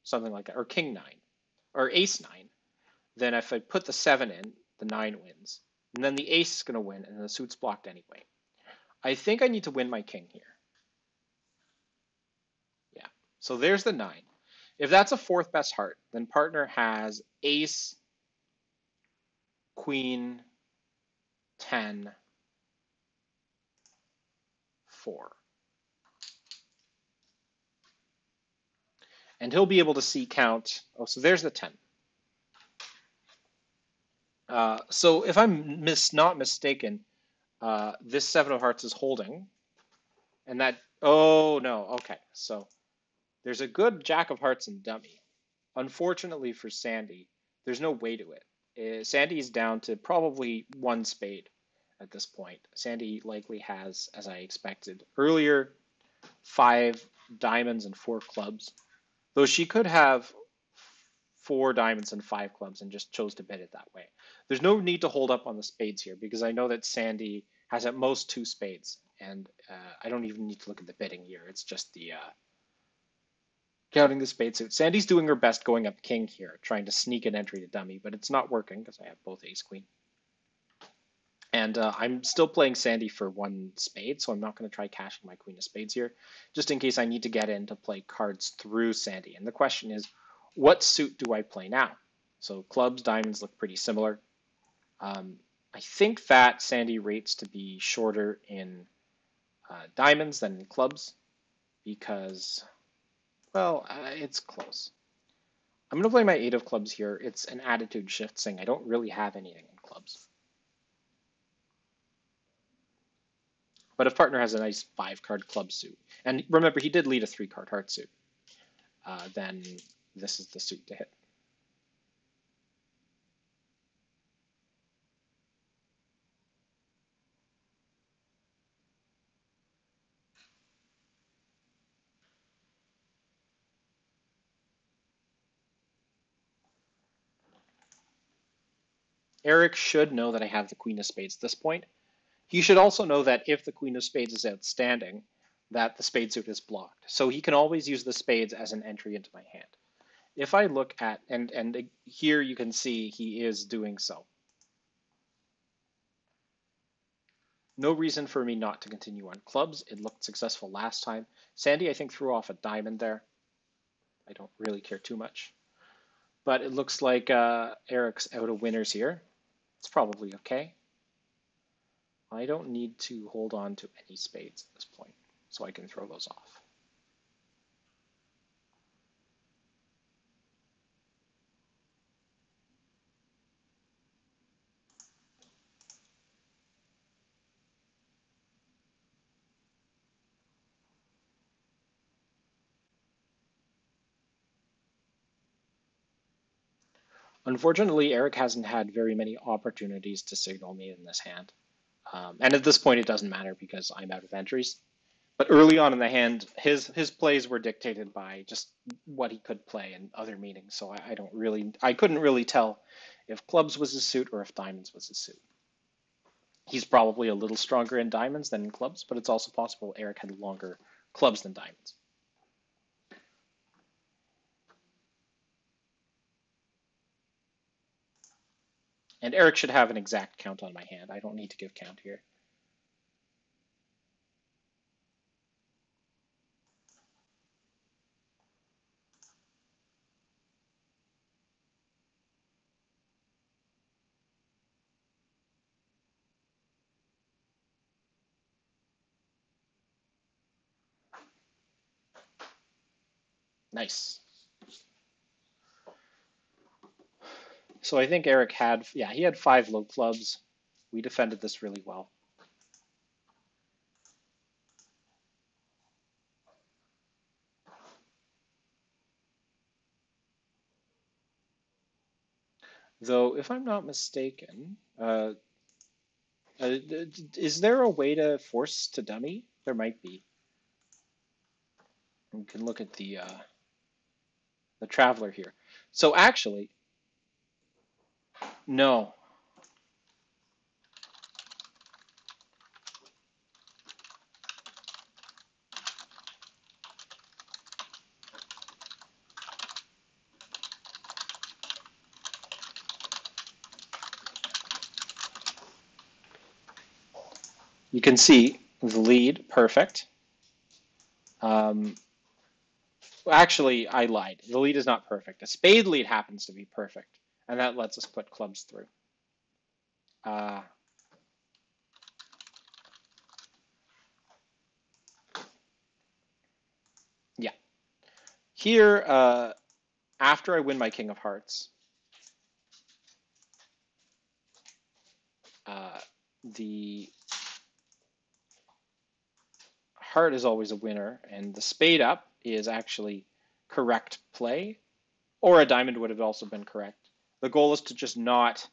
something like that, or King 9, or Ace 9, then if I put the 7 in, the 9 wins. And then the ace is going to win, and the suit's blocked anyway. I think I need to win my king here. Yeah. So there's the 9. If that's a fourth best heart, then partner has ace, queen, 10, 4. And he'll be able to see count. Oh, so there's the 10. So if I'm not mistaken, this 7 of hearts is holding. And that, oh no, okay. So there's a good jack of hearts and dummy. Unfortunately for Sandy, there's no way to it. Sandy's down to probably one spade at this point. Sandy likely has, as I expected earlier, 5 diamonds and 4 clubs. Though she could have 4 diamonds and 5 clubs and just chose to bet it that way. There's no need to hold up on the spades here because I know that Sandy has at most 2 spades. And I don't even need to look at the betting here. It's just the counting the spade suit. Sandy's doing her best going up king here, trying to sneak an entry to dummy, but it's not working because I have both ace queen. And I'm still playing Sandy for 1 spade, so I'm not going to try cashing my queen of spades here, just in case I need to get in to play cards through Sandy. And the question is, what suit do I play now? So clubs, diamonds look pretty similar. I think that Sandy rates to be shorter in diamonds than in clubs because, well, it's close. I'm going to play my 8 of clubs here. It's an attitude shift saying I don't really have anything in clubs. But if partner has a nice 5-card club suit, and remember he did lead a 3-card heart suit, then this is the suit to hit. Eric should know that I have the queen of spades at this point. He should also know that if the queen of spades is outstanding, that the spade suit is blocked. So he can always use the spades as an entry into my hand. If I look at, and here you can see he is doing so. No reason for me not to continue on clubs. It looked successful last time. Sandy, I think, threw off a diamond there. I don't really care too much. But it looks like Eric's out of winners here. It's probably okay. I don't need to hold on to any spades at this point, so I can throw those off. Unfortunately, Eric hasn't had very many opportunities to signal me in this hand. And at this point, it doesn't matter because I'm out of entries. But early on in the hand, his plays were dictated by just what he could play and other meanings. So I couldn't really tell if clubs was his suit or if diamonds was his suit. He's probably a little stronger in diamonds than in clubs, but it's also possible Eric had longer clubs than diamonds. And Eric should have an exact count on my hand. I don't need to give count here. Nice. So I think Eric had, yeah, he had 5 low clubs. We defended this really well. Though, if I'm not mistaken, is there a way to force to dummy? There might be. We can look at the traveler here. So actually, no. You can see the lead, perfect. Um, actually, I lied. The lead is not perfect. A spade lead happens to be perfect, and that lets us put clubs through. Uh, yeah. Here, after I win my King of Hearts, uh, the heart is always a winner, and the spade up is actually correct play, or a diamond would have also been correct. The goal is to just not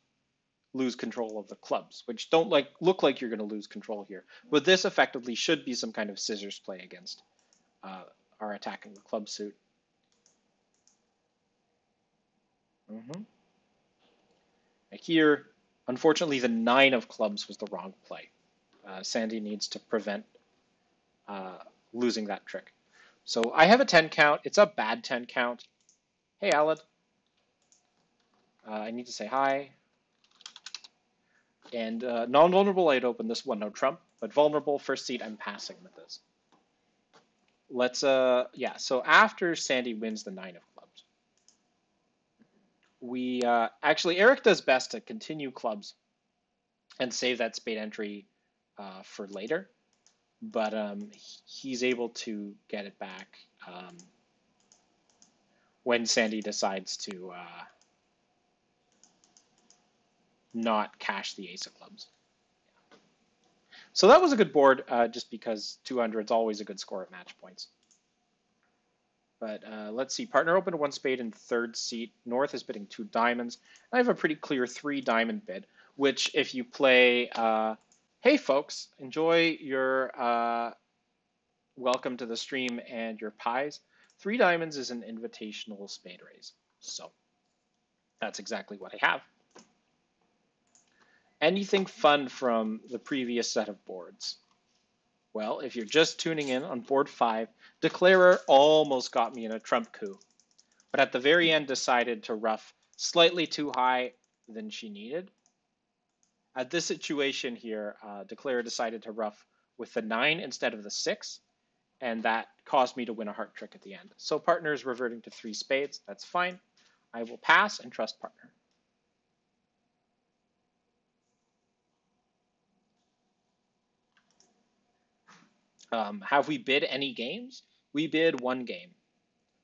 lose control of the clubs, which don't look like you're going to lose control here. But this effectively should be some kind of scissors play against our attacking the club suit. Mm-hmm. Here, unfortunately, the 9 of clubs was the wrong play. Sandy needs to prevent uh, losing that trick. So I have a 10 count. It's a bad 10 count. Hey, Alad. I need to say hi. And non-vulnerable, I'd open this one, no trump. But vulnerable, first seat, I'm passing with this. Let's, yeah, so after Sandy wins the 9 of clubs, we, actually, Eric does best to continue clubs and save that spade entry for later. But he's able to get it back when Sandy decides to not cash the ace of clubs. So that was a good board, just because 200 is always a good score at match points. But let's see, partner opened 1 spade in 3rd seat. North is bidding 2 diamonds. I have a pretty clear 3 diamond bid, which if you play, hey folks, enjoy your welcome to the stream and your pies. 3 diamonds is an invitational spade raise. So that's exactly what I have. Anything fun from the previous set of boards? Well, if you're just tuning in on board 5, Declarer almost got me in a trump coup, but at the very end decided to ruff slightly too high than she needed. At this situation here, Declarer decided to ruff with the 9 instead of the 6, and that caused me to win a heart trick at the end. So partner is reverting to 3 spades. That's fine. I will pass and trust partner. Have we bid any games? We bid 1 game.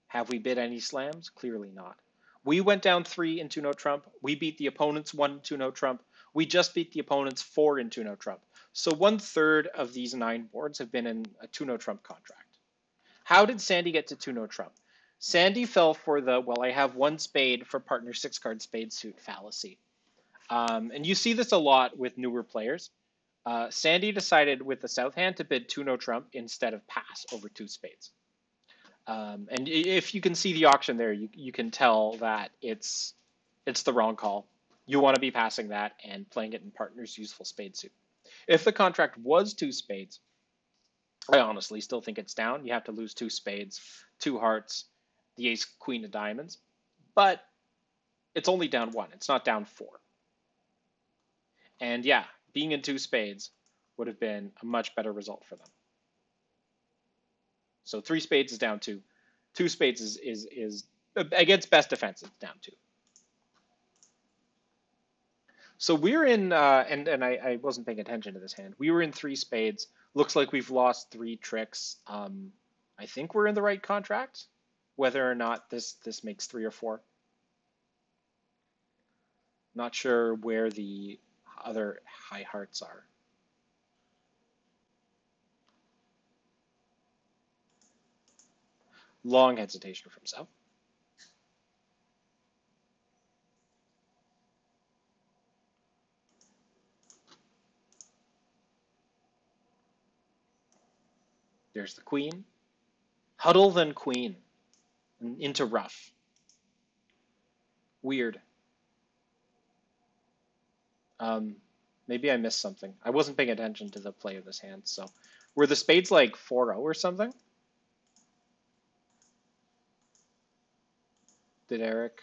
Have we bid any slams? Clearly not. We went down 3 into no trump. We beat the opponent's 1 into no trump. We just beat the opponent's 4 into no trump. So 1/3 of these 9 boards have been in a 2 no trump contract. How did Sandy get to 2 no trump? Sandy fell for the, well, I have 1 spade for partner 6 card spade suit fallacy. And you see this a lot with newer players. Sandy decided with the south hand to bid 2 no trump instead of pass over 2 spades. And if you can see the auction there, you can tell that it's the wrong call. You want to be passing that and playing it in partner's useful spade suit. If the contract was 2 spades, I honestly still think it's down. You have to lose 2 spades, 2 hearts, the ace, queen of diamonds. But it's only down 1. It's not down 4. And yeah, being in 2 spades would have been a much better result for them. So 3 spades is down 2. 2 spades is against best defense, it's down 2. So we're in, and I wasn't paying attention to this hand. We were in 3 spades. Looks like we've lost 3 tricks. I think we're in the right contract. Whether or not this makes 3 or 4. Not sure where the other high hearts are. Long hesitation from South. There's the queen. Huddle then queen. And into rough. Weird. Maybe I missed something. I wasn't paying attention to the play of this hand, so. Were the spades like 4-0 or something? Did Eric?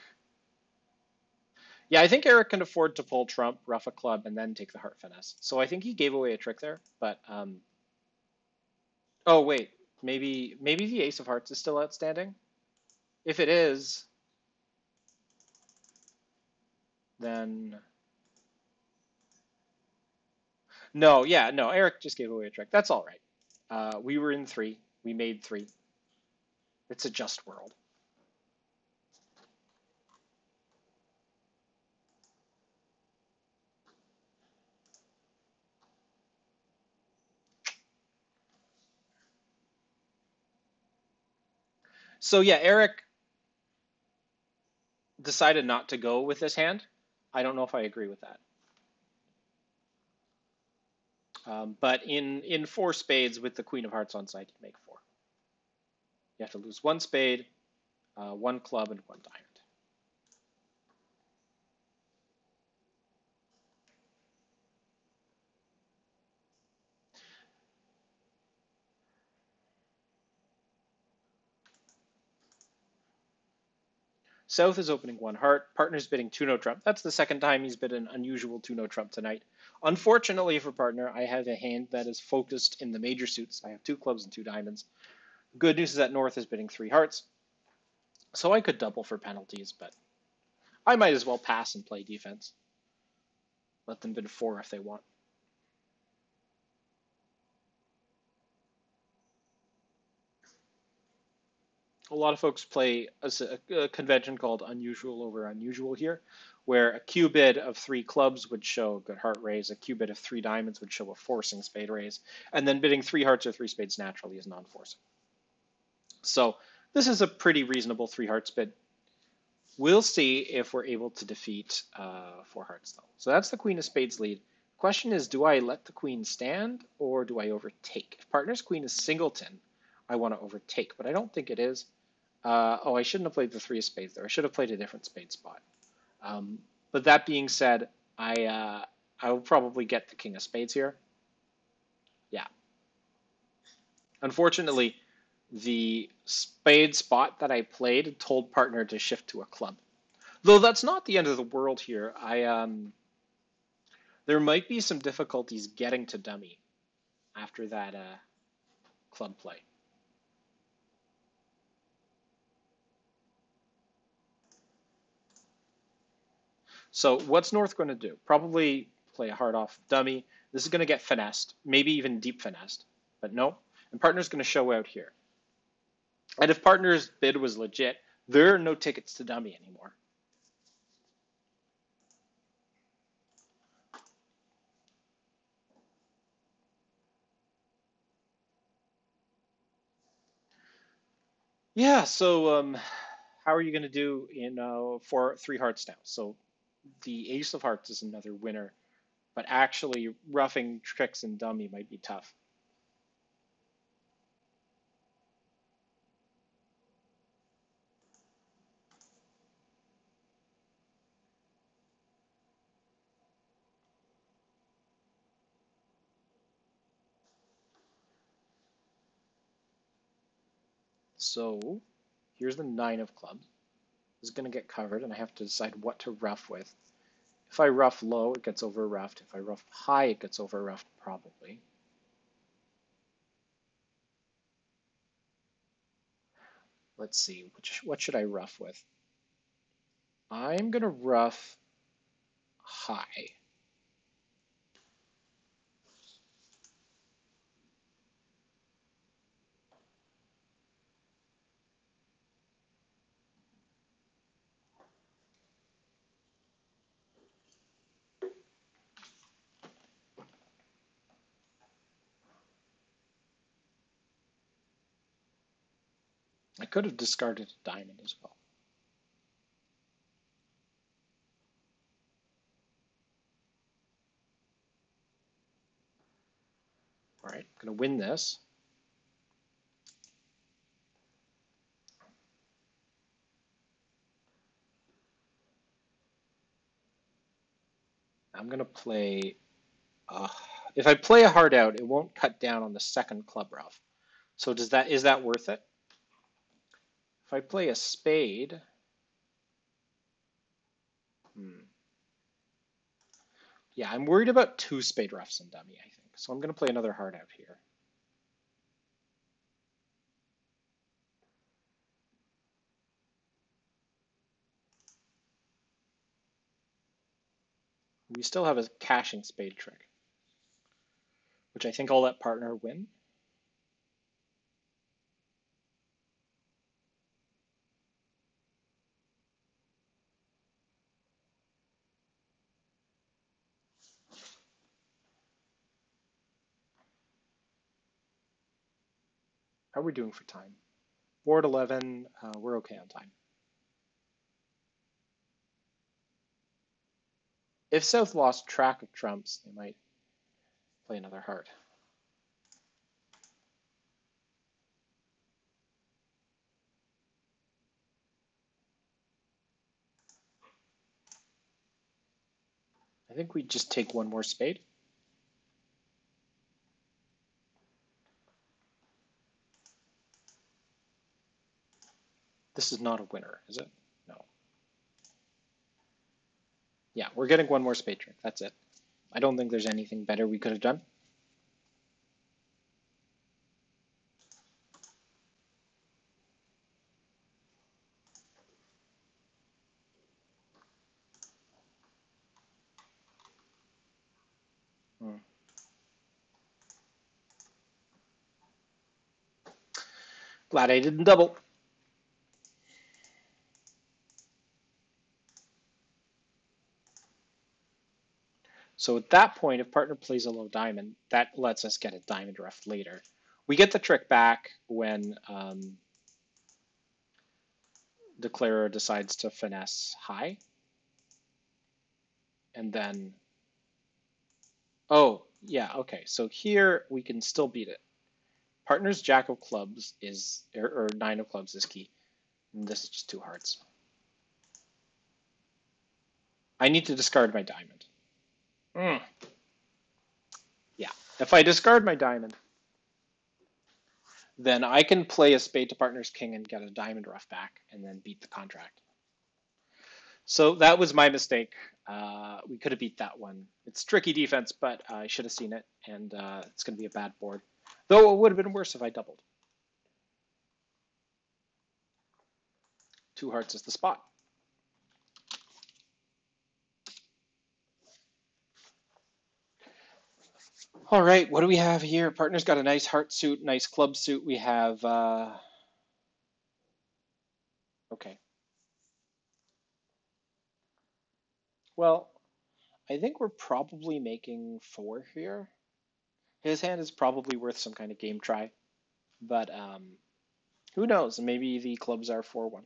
Yeah, I think Eric can afford to pull trump, ruff a club, and then take the heart finesse. So I think he gave away a trick there. But oh wait, maybe the ace of hearts is still outstanding. If it is, then no. Yeah, no. Eric just gave away a trick. That's all right. We were in three. We made three. It's a just world. So yeah, Eric decided not to go with this hand. I don't know if I agree with that. But in four spades with the queen of hearts on side, you make four. You have to lose one spade, one club, and one diamond. South is opening one heart. Partner's bidding two no trump. That's the second time he's bid an unusual two no trump tonight. Unfortunately for partner, I have a hand that is focused in the major suits. I have two clubs and two diamonds. Good news is that North is bidding three hearts. So I could double for penalties, but I might as well pass and play defense. Let them bid four if they want. A lot of folks play a convention called unusual over unusual here, where a Q bid of three clubs would show a good heart raise, a Q bid of three diamonds would show a forcing spade raise, and then bidding three hearts or three spades naturally is non-forcing. So this is a pretty reasonable three hearts bid. We'll see if we're able to defeat four hearts though. So that's the queen of spades lead. Question is, do I let the queen stand or do I overtake? If partner's queen is singleton, I want to overtake, but I don't think it is. Oh, I shouldn't have played the three of spades there. I should have played a different spade spot. But that being said, I will probably get the king of spades here. Yeah. Unfortunately, the spade spot that I played told partner to shift to a club. Though that's not the end of the world here. There might be some difficulties getting to dummy after that club play. So what's North going to do? Probably play a hard off dummy. This is going to get finessed, maybe even deep finessed, but no. And partner's going to show out here. And if partner's bid was legit, there are no tickets to dummy anymore. Yeah, so how are you going to do in three hearts now? So the ace of hearts is another winner, but actually roughing tricks and dummy might be tough. So here's the nine of clubs. This is going to get covered, and I have to decide what to rough with. If I rough low, it gets over roughed. If I rough high, it gets over roughed probably. Let's see, what should I rough with? I'm going to rough high. I could have discarded a diamond as well. All right, I'm going to win this. I'm going to play, if I play a heart out, it won't cut down on the second club rough. So is that worth it? If I play a spade, Yeah, I'm worried about two spade roughs and dummy, I think. So I'm going to play another heart out here. We still have a cashing spade trick, which I think I'll let partner win. How are we doing for time? Board 11, we're okay on time. If South lost track of trumps, they might play another heart. I think we just take one more spade. This is not a winner, is it? No. Yeah, we're getting one more spade trick. That's it. I don't think there's anything better we could have done. Glad I didn't double. So at that point, if partner plays a low diamond, that lets us get a diamond rough later. We get the trick back when declarer decides to finesse high. And then, oh, yeah, okay. So here we can still beat it. Partner's jack of clubs is, or nine of clubs is key. And this is just two hearts. I need to discard my diamond. Yeah, if I discard my diamond, then I can play a spade to partner's king and get a diamond rough back and then beat the contract. So that was my mistake. We could have beat that one. It's tricky defense, but I should have seen it, and it's going to be a bad board. Though it would have been worse if I doubled. Two hearts is the spot. All right, what do we have here? Partner's got a nice heart suit, nice club suit. We have, okay. Well, I think we're probably making four here. His hand is probably worth some kind of game try, but who knows? Maybe the clubs are 4-1.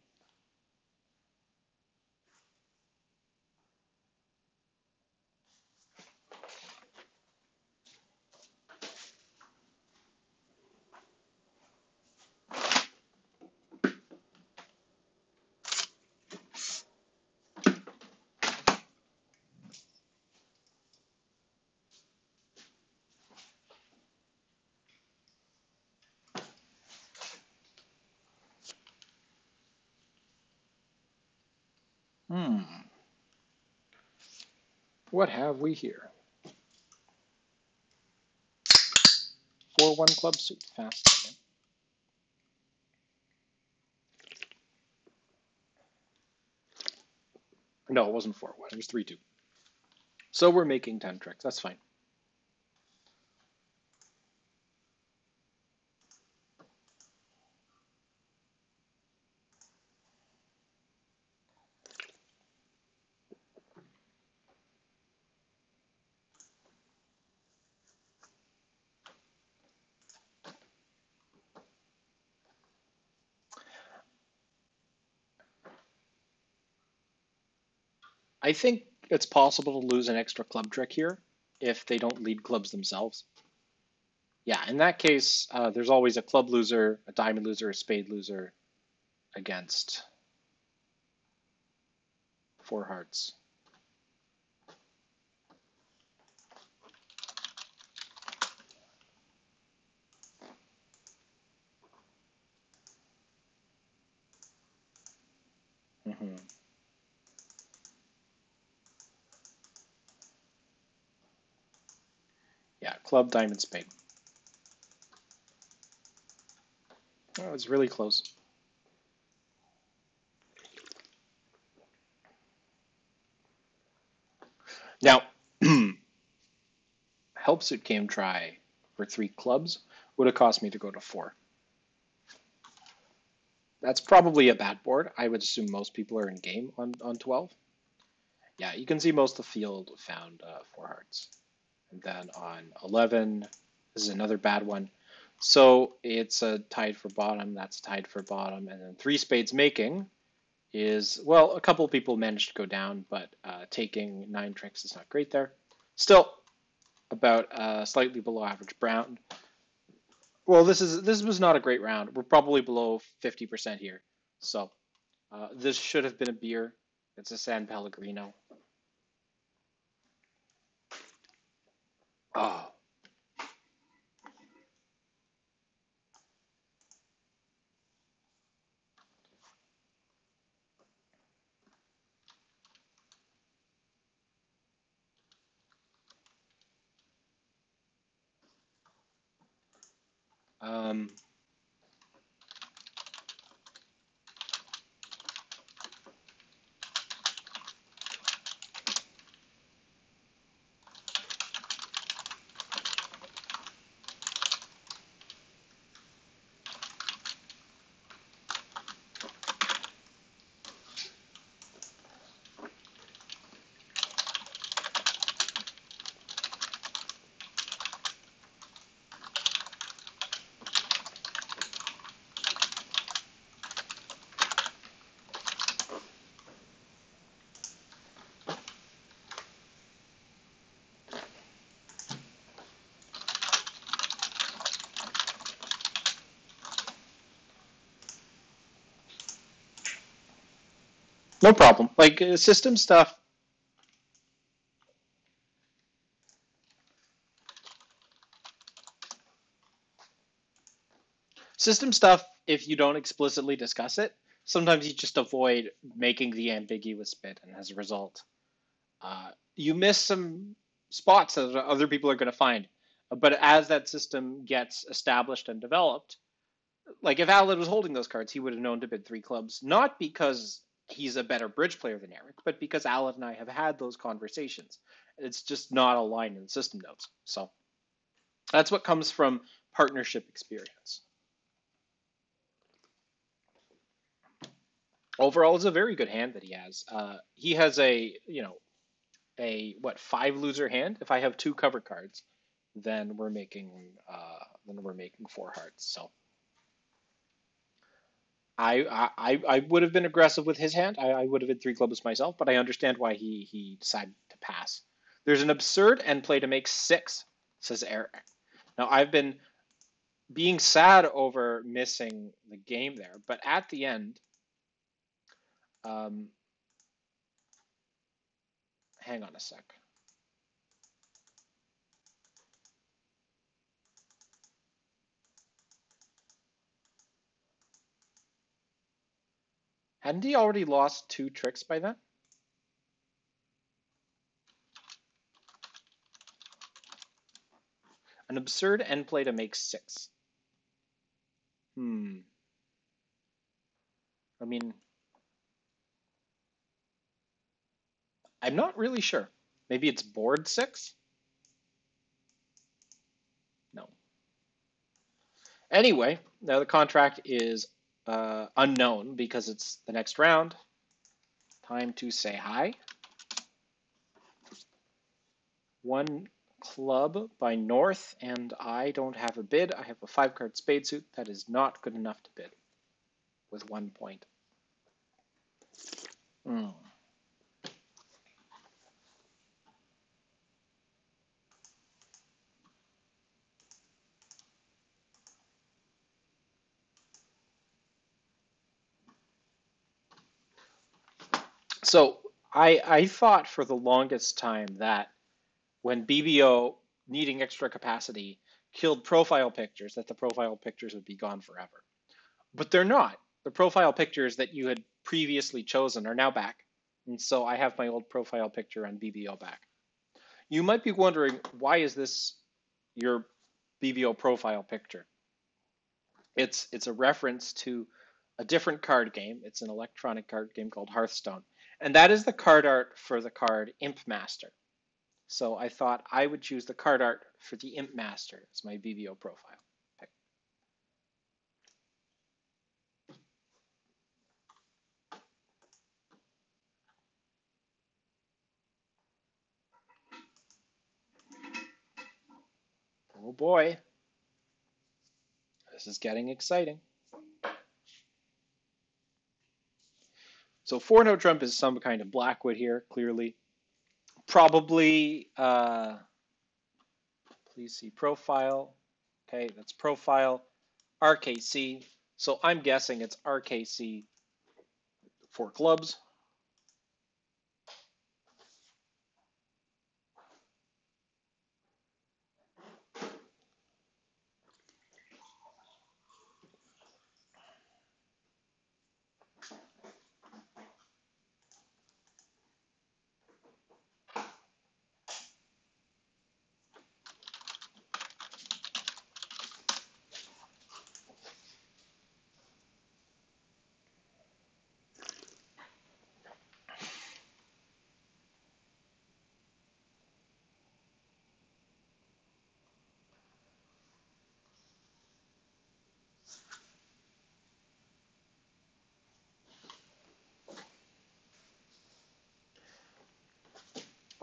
What have we here? 4-1 club suit. Fast. No, it wasn't 4-1. It was 3-2. So we're making 10 tricks. That's fine. I think it's possible to lose an extra club trick here if they don't lead clubs themselves. Yeah, in that case, there's always a club loser, a diamond loser, a spade loser against four hearts. Mm-hmm. club, diamond, spade. Oh, it's really close. Now, help suit game try for 3 clubs would have cost me to go to 4. That's probably a bad board. I would assume most people are in game on 12. Yeah, you can see most of the field found 4 hearts. And then on 11, this is another bad one. So it's tied for bottom, that's tied for bottom, and then 3 spades making is, well, a couple of people managed to go down, but taking 9 tricks is not great there. Still, about slightly below average brown. Well, this was not a great round. We're probably below 50% here. So this should have been a beer. It's a San Pellegrino. Oh. Um, no problem. Like system stuff, if you don't explicitly discuss it, sometimes you just avoid making the ambiguous bit, and as a result, you miss some spots that other people are going to find. But as that system gets established and developed, like if Alad was holding those cards, he would have known to bid 3 clubs, not because he's a better bridge player than Eric, but because Alad and I have had those conversations. It's just not aligned in the system notes. So that's what comes from partnership experience. Overall, it's a very good hand that he has. He has a what 5 loser hand. If I have 2 cover cards, then we're making 4 hearts. So I would have been aggressive with his hand. I would have had 3 clubs myself, but I understand why he decided to pass. There's an absurd end play to make 6, says Eric. Now I've been being sad over missing the game there, but at the end, um, hang on a sec. Hadn't he already lost 2 tricks by then? An absurd end play to make 6. I mean, I'm not really sure. Maybe it's board 6? No. Anyway, now the contract is unknown because it's the next round. Time to say hi. 1 club by North, and I don't have a bid. I have a 5-card spade suit. That is not good enough to bid with 1 point. So I thought for the longest time that when BBO needing extra capacity killed profile pictures, that the profile pictures would be gone forever. But they're not. The profile pictures that you had previously chosen are now back. And so I have my old profile picture on BBO back. You might be wondering, why is this your BBO profile picture. It's a reference to a different card game. It's an electronic card game called Hearthstone. And that is the card art for the card Imp Master. So I thought I would choose the card art for the Imp Master as my BBO profile pick. Oh boy, this is getting exciting. So 4-note trump is some kind of Blackwood here, clearly. Probably, please see profile. Okay, that's profile. RKC. So I'm guessing it's RKC 4 clubs.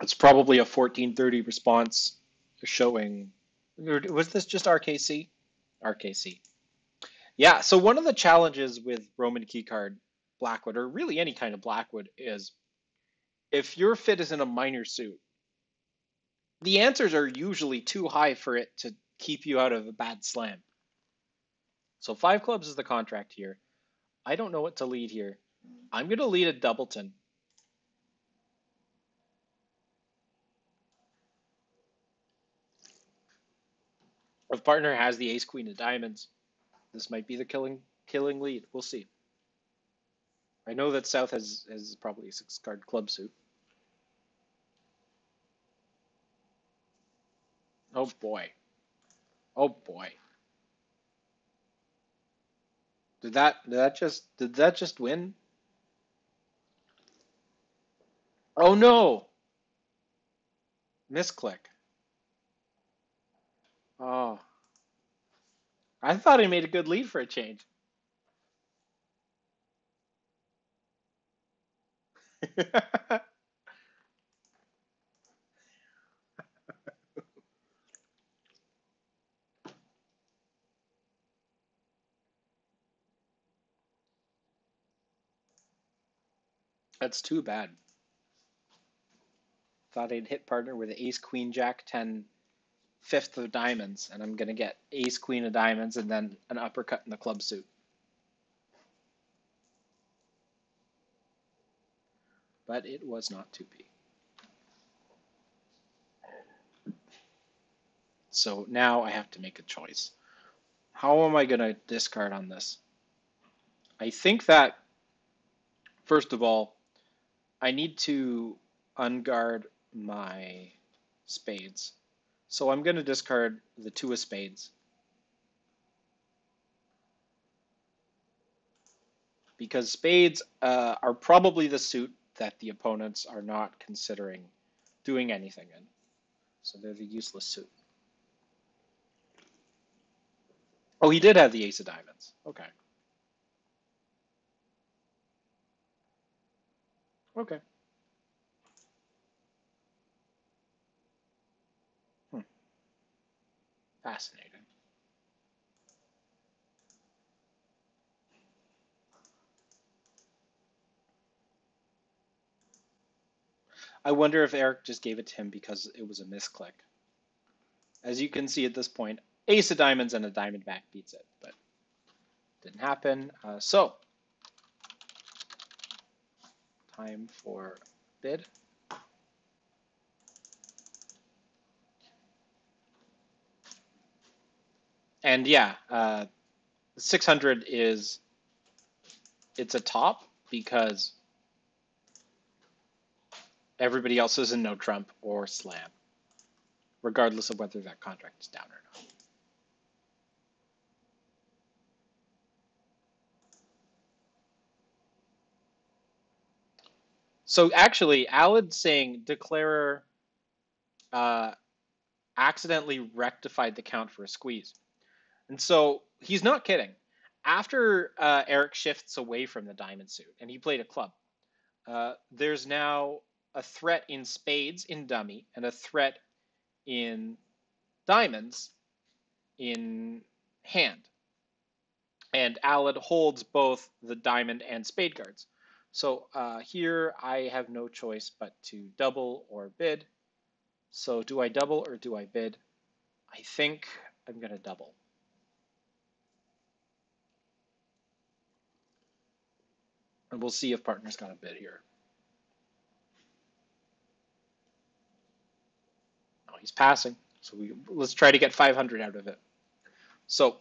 It's probably a 1430 response showing. Was this just RKC? RKC. Yeah, so one of the challenges with Roman keycard Blackwood, or really any kind of Blackwood, is if your fit is in a minor suit, the answers are usually too high for it to keep you out of a bad slam. So 5 clubs is the contract here. I don't know what to lead here. I'm going to lead a doubleton. If partner has the ace queen of diamonds, this might be the killing lead. We'll see. I know that South has probably a 6-card club suit. Oh boy. Oh boy. Did that just win? Oh no. Misclick. Oh. I thought he made a good lead for a change. That's too bad. Thought I'd hit partner with ace queen jack 10 fifth of diamonds, and I'm gonna get ace queen of diamonds and then an uppercut in the club suit. But it was not to be. So now I have to make a choice. How am I gonna discard on this? I think that first of all, I need to unguard my spades. So I'm going to discard the 2 of spades. Because spades are probably the suit that the opponents are not considering doing anything in. So they're the useless suit. Oh, he did have the ace of diamonds. Okay. Okay. Hmm. Fascinating. I wonder if Eric just gave it to him because it was a misclick. As you can see at this point, ace of diamonds and a diamond back beats it, but didn't happen. So time for bid. And yeah, 600 it's a top because everybody else is in no trump or slam. regardless of whether that contract is down or not. So actually, Alad's saying declarer uh, accidentally rectified the count for a squeeze. And so he's not kidding. After Eric shifts away from the diamond suit and he played a club, there's now a threat in spades in dummy and a threat in diamonds in hand. And Alad holds both the diamond and spade cards. So here I have no choice but to double or bid. So do I double or do I bid? I think I'm going to double. And we'll see if partner's got a bid here. No, he's passing. So let's try to get 500 out of it. So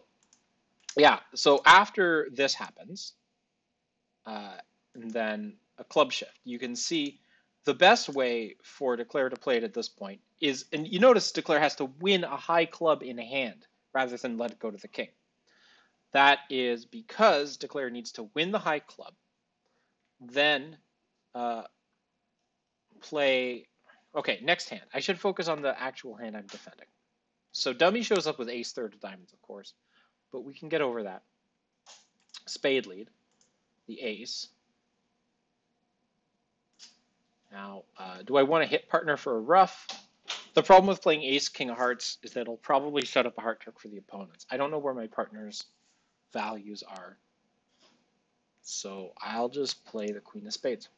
yeah, so after this happens, and then a club shift, you can see the best way for Declare to play it at this point is, and you notice Declare has to win a high club in hand rather than let it go to the king. That is because Declare needs to win the high club, then play. Okay, next hand. I should focus on the actual hand I'm defending. So dummy shows up with ace third of diamonds, of course, but we can get over that. Spade lead, the ace. Now, do I want to hit partner for a ruff? The problem with playing ace king of hearts is that it'll probably shut up a heart trick for the opponents. I don't know where my partner's values are, so I'll just play the queen of spades.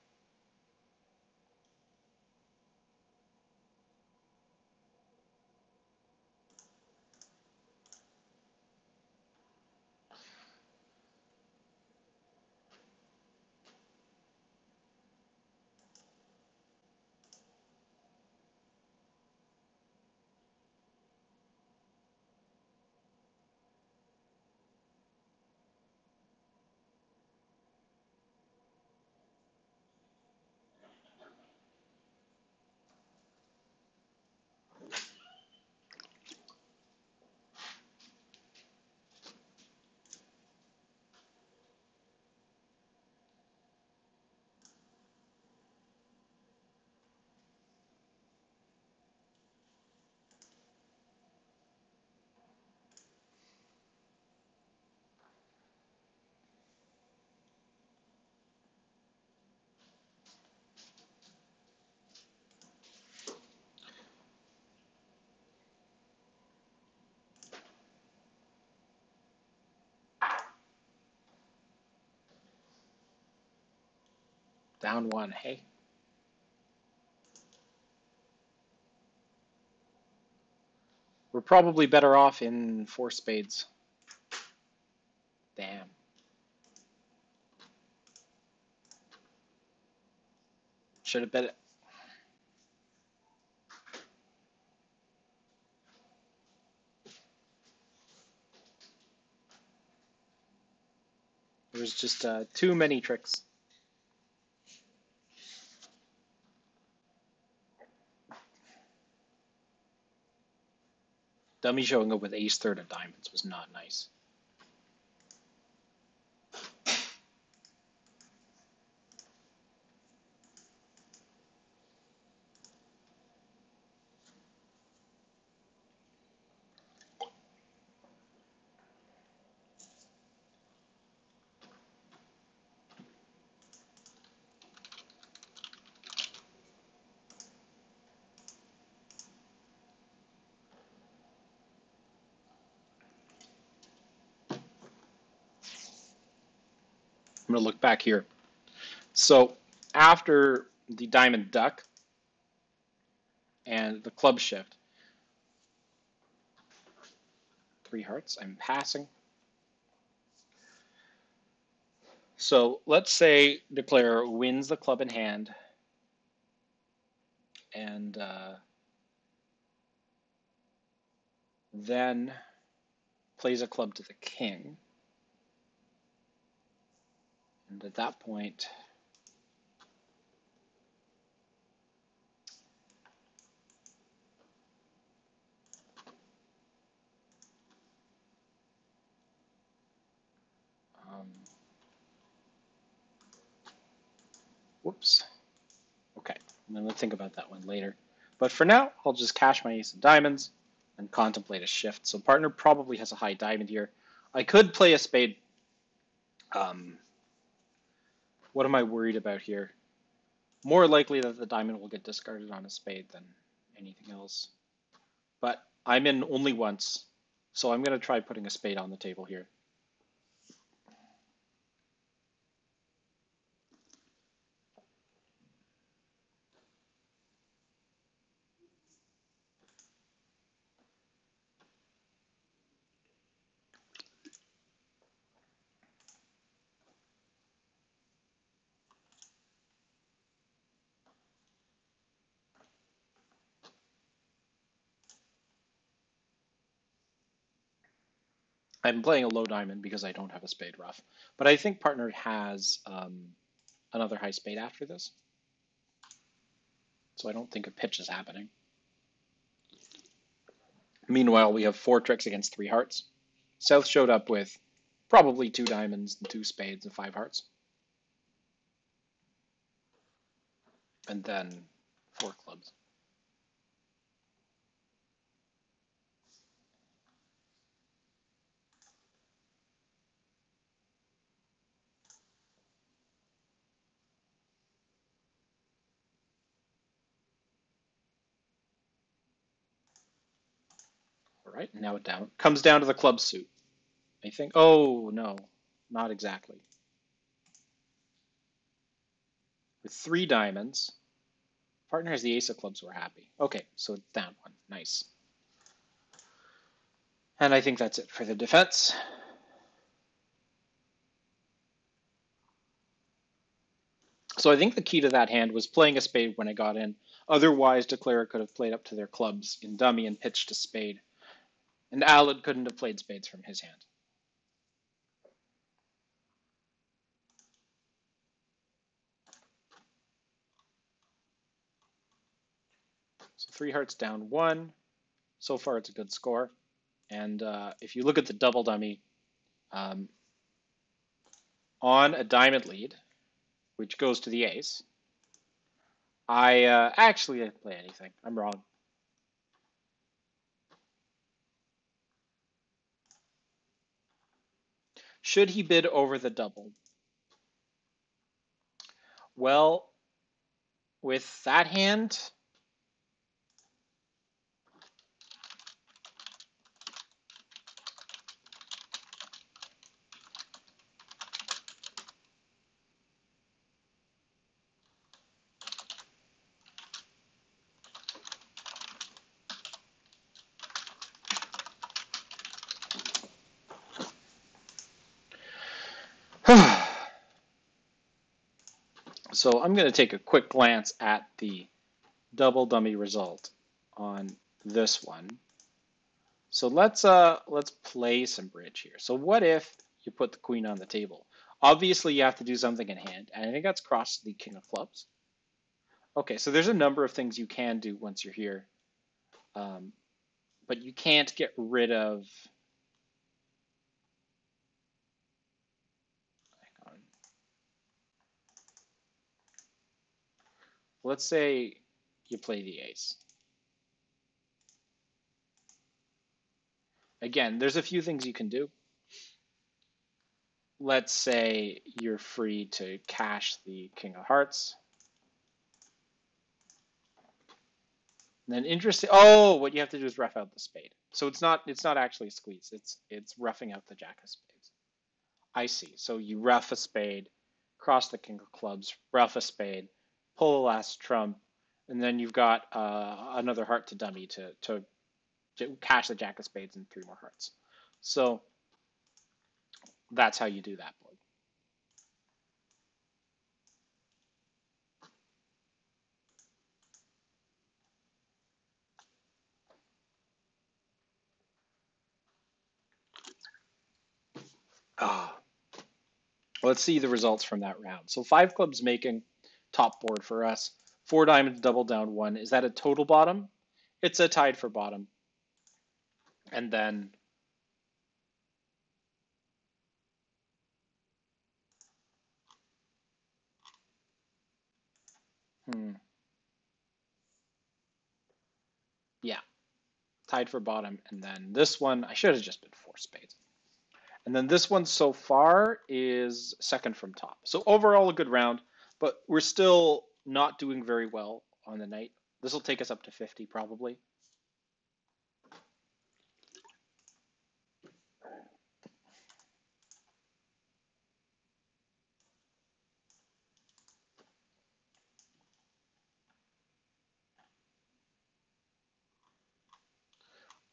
Down one, hey. We're probably better off in four spades. Damn. Should have bet it. There's just too many tricks. Dummy showing up with ace third of diamonds was not nice. I'm going to look back here. So after the diamond duck and the club shift, three hearts, I'm passing. So let's say Declare wins the club in hand and then plays a club to the king. And at that point, Whoops. Okay, I'm going to think about that one later. But for now, I'll just cash my ace of diamonds and contemplate a shift. So partner probably has a high diamond here. I could play a spade. What am I worried about here? More likely that the diamond will get discarded on a spade than anything else. But I'm in only once, so I'm going to try putting a spade on the table here. I'm playing a low diamond because I don't have a spade ruff. But I think partner has another high spade after this. So I don't think a pitch is happening. Meanwhile, we have 4 tricks against 3 hearts. South showed up with probably 2 diamonds and 2 spades and 5 hearts. And then 4 clubs. All right, now it comes down to the club suit. I think, oh no, not exactly. With 3 diamonds, partner has the ace of clubs, we're happy. Okay, so it's down 1, nice. And I think that's it for the defense. So I think the key to that hand was playing a spade when I got in. Otherwise, Declarer could have played up to their clubs in dummy and pitched a spade. And Alad couldn't have played spades from his hand. So 3 hearts down 1. So far, it's a good score. And if you look at the double dummy, on a diamond lead, which goes to the ace, I actually didn't play anything. I'm wrong. Should he bid over the double? Well, with that hand, so I'm going to take a quick glance at the double dummy result on this one. So let's play some bridge here. So what if you put the queen on the table? Obviously, you have to do something in hand, and I think that's cross the king of clubs. Okay, so there's a number of things you can do once you're here, but you can't get rid of. Hang on. Let's say you play the ace. Again, there's a few things you can do. Let's say you're free to cash the king of hearts. And then interesting. Oh, what you have to do is rough out the spade. So it's not actually a squeeze. It's roughing out the jack of spades. I see. So you rough a spade, cross the king of clubs, rough a spade, pull the last trump, and then you've got another heart to dummy to cash the jack of spades and 3 more hearts. So that's how you do that board. Oh. Let's see the results from that round. So 5 clubs making top board for us. 4 diamonds, double down 1. Is that a total bottom? It's a tied for bottom. And then Hmm. Yeah, tied for bottom. And then this one, I should have just been four spades. And then this one so far is second from top. So overall a good round, but we're still not doing very well on the night. This will take us up to 50 probably.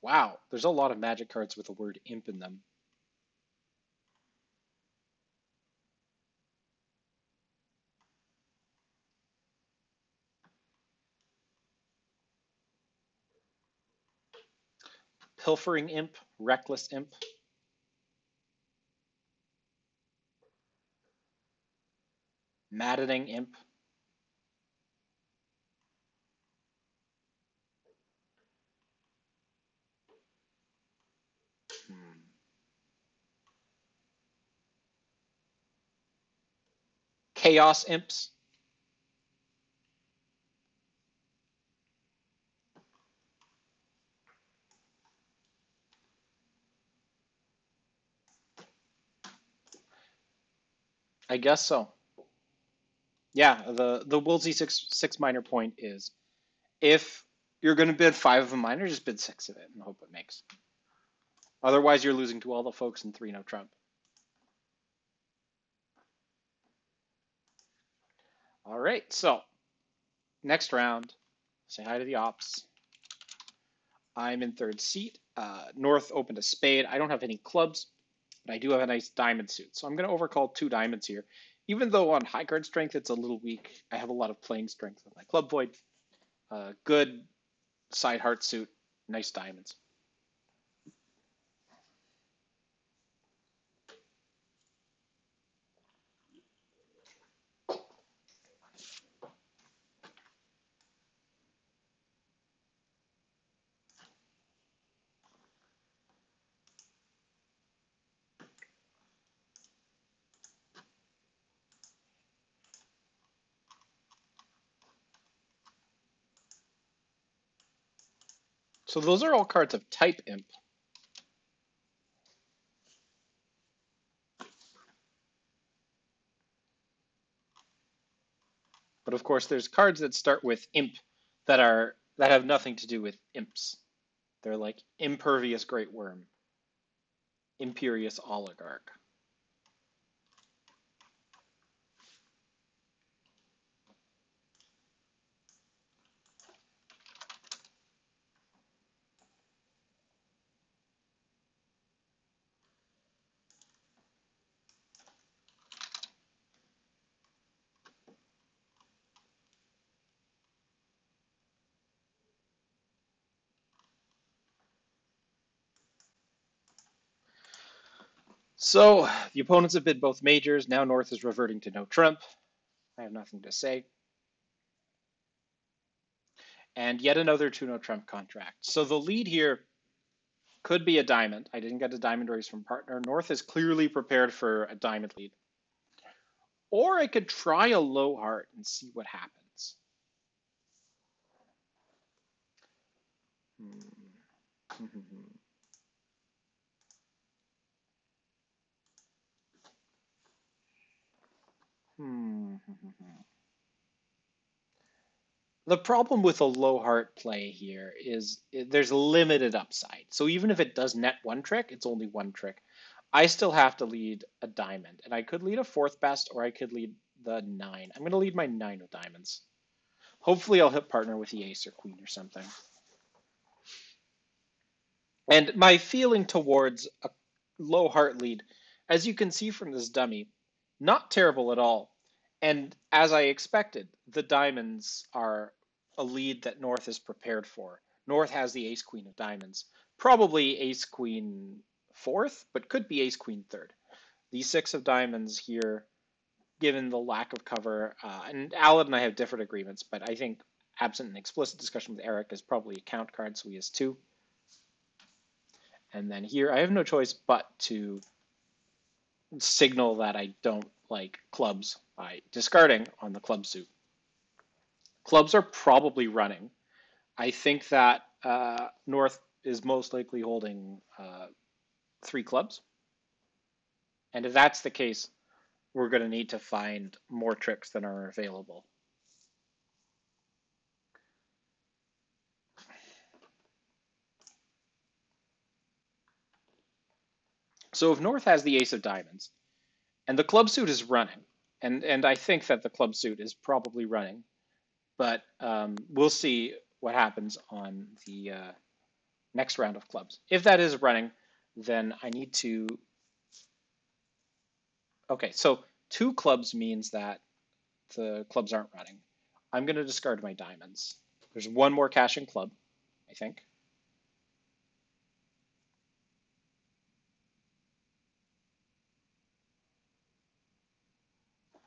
Wow, there's a lot of magic cards with the word imp in them. Pilfering imp, reckless imp. Maddening imp. Hmm. Chaos imps. I guess so. Yeah, the Woolsey six minor point is if you're going to bid five of a minor, just bid six of it and hope it makes. Otherwise, you're losing to all the folks in 3 no Trump. All right, so next round, say hi to the ops. I'm in third seat. North opened a spade. I don't have any clubs, but I do have a nice diamond suit. So I'm going to overcall 2 diamonds here. Even though on high card strength it's a little weak, I have a lot of playing strength with my club void. Good side heart suit, nice diamonds. So those are all cards of type imp. But of course, there's cards that start with imp that have nothing to do with imps. They're like impervious great worm, imperious oligarch. So the opponents have bid both majors. Now North is reverting to no trump. I have nothing to say. And yet another 2 no trump contract. So the lead here could be a diamond. I didn't get a diamond raise from partner. North is clearly prepared for a diamond lead. Or I could try a low heart and see what happens. Hmm. Hmm. The problem with a low heart play here is there's limited upside. So even if it does net one trick, it's only one trick. I still have to lead a diamond, and I could lead a fourth best, or I could lead the 9. I'm going to lead my 9 of diamonds. Hopefully I'll hit partner with the ace or queen or something. And my feeling towards a low heart lead, as you can see from this dummy, not terrible at all. And as I expected, the diamonds are a lead that North is prepared for. North has the ace queen of diamonds, probably ace queen fourth, but could be ace queen third. The 6 of diamonds here, given the lack of cover, and Alan and I have different agreements, but I think absent an explicit discussion with Eric is probably a count card, so he has 2. And then here I have no choice but to signal that I don't like clubs by discarding on the club suit. Clubs are probably running. I think that North is most likely holding three clubs. And if that's the case, we're going to need to find more tricks than are available. So if North has the ace of diamonds and the club suit is running, and I think that the club suit is probably running, but we'll see what happens on the next round of clubs. If that is running, then I need to. Okay, so two clubs means that the clubs aren't running. I'm going to discard my diamonds. There's one more cashing club, I think.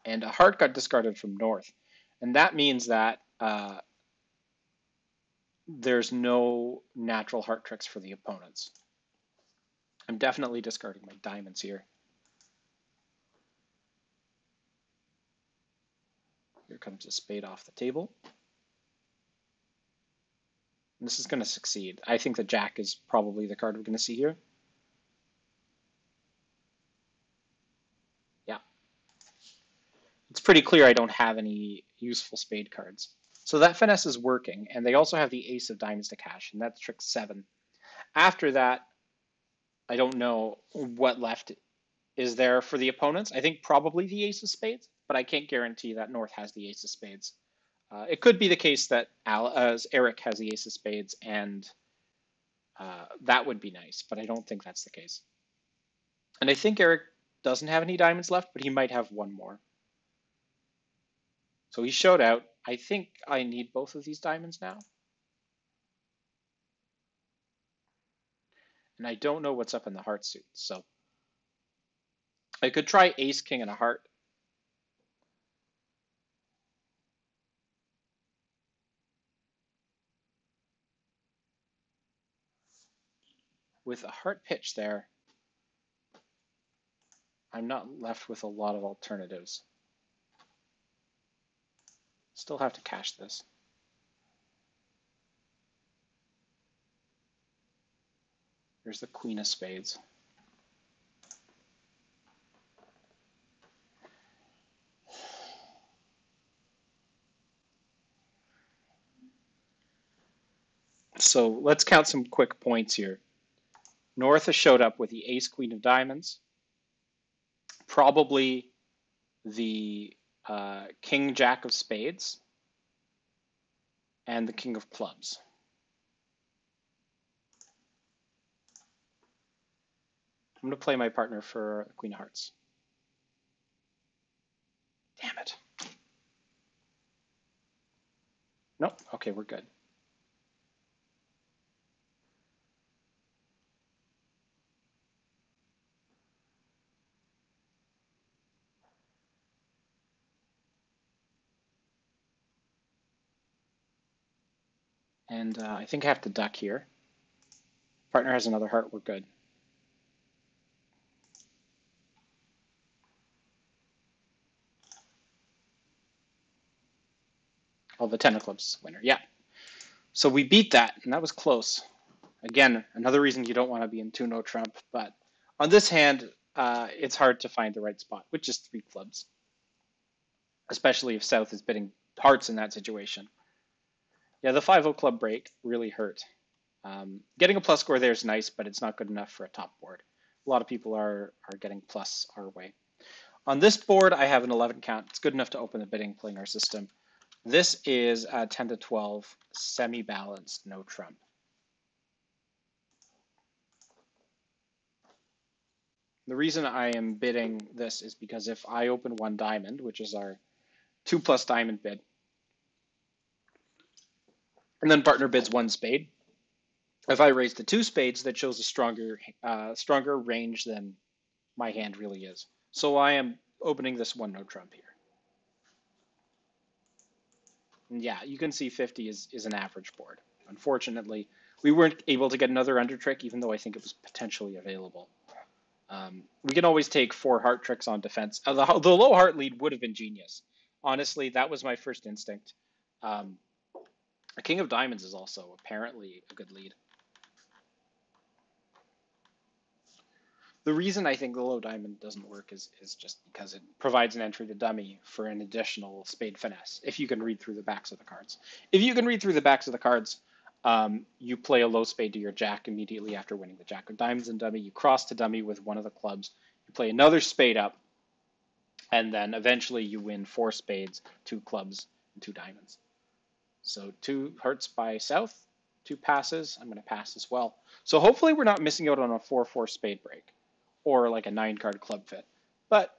And a heart got discarded from North. And that means that there's no natural heart tricks for the opponents. I'm definitely discarding my diamonds here. Here comes a spade off the table. And this is going to succeed. I think the jack is probably the card we're going to see here. Yeah. It's pretty clear I don't have any useful spade cards. So that finesse is working, and they also have the ace of diamonds to cash, and that's trick 7. After that, I don't know what left is there for the opponents. I think probably the ace of spades, but I can't guarantee that North has the ace of spades. It could be the case that Eric has the ace of spades, and that would be nice, but I don't think that's the case. And I think Eric doesn't have any diamonds left, but he might have one more. So he showed out. I think I need both of these diamonds now. And I don't know what's up in the heart suit, so I could try ace, king, and a heart. With a heart pitch there, I'm not left with a lot of alternatives. Still have to cash this. There's the queen of spades. So let's count some quick points here. North has showed up with the ace, queen of diamonds, probably the king, jack of spades, and the king of clubs. I'm going to play my partner for queen of hearts. Damn it. Nope. Okay, we're good. And I think I have to duck here. Partner has another heart, we're good. Oh, the 10 of clubs is the winner, yeah. So we beat that, and that was close. Again, another reason you don't want to be in 2-no trump, but on this hand, it's hard to find the right spot, which is 3 clubs, especially if South is bidding hearts in that situation. Yeah, the 5-0 club break really hurt. Getting a plus score there is nice, but it's not good enough for a top board. A lot of people are getting plus our way. On this board, I have an 11 count. It's good enough to open the bidding, playing our system. This is a 10 to 12, semi-balanced, no trump. The reason I am bidding this is because if I open 1 diamond, which is our 2+ diamond bid, and then partner bids 1 spade, if I raise the 2 spades, that shows a stronger range than my hand really is. So I am opening this 1 no trump here. And yeah, you can see 50 is an average board. Unfortunately, we weren't able to get another under trick, even though I think it was potentially available. We can always take 4 heart tricks on defense. The low heart lead would have been genius. Honestly, that was my first instinct. A king of diamonds is also apparently a good lead. The reason I think the low diamond doesn't work is just because it provides an entry to dummy for an additional spade finesse, if you can read through the backs of the cards. If you can read through the backs of the cards, you play a low spade to your jack immediately after winning the jack of diamonds in dummy. You cross to dummy with one of the clubs. You play another spade up, and then eventually you win 4 spades, 2 clubs, and 2 diamonds. So 2 hearts by south, 2 passes. I'm going to pass as well. So hopefully we're not missing out on a 4-4 spade break or like a 9-card club fit. But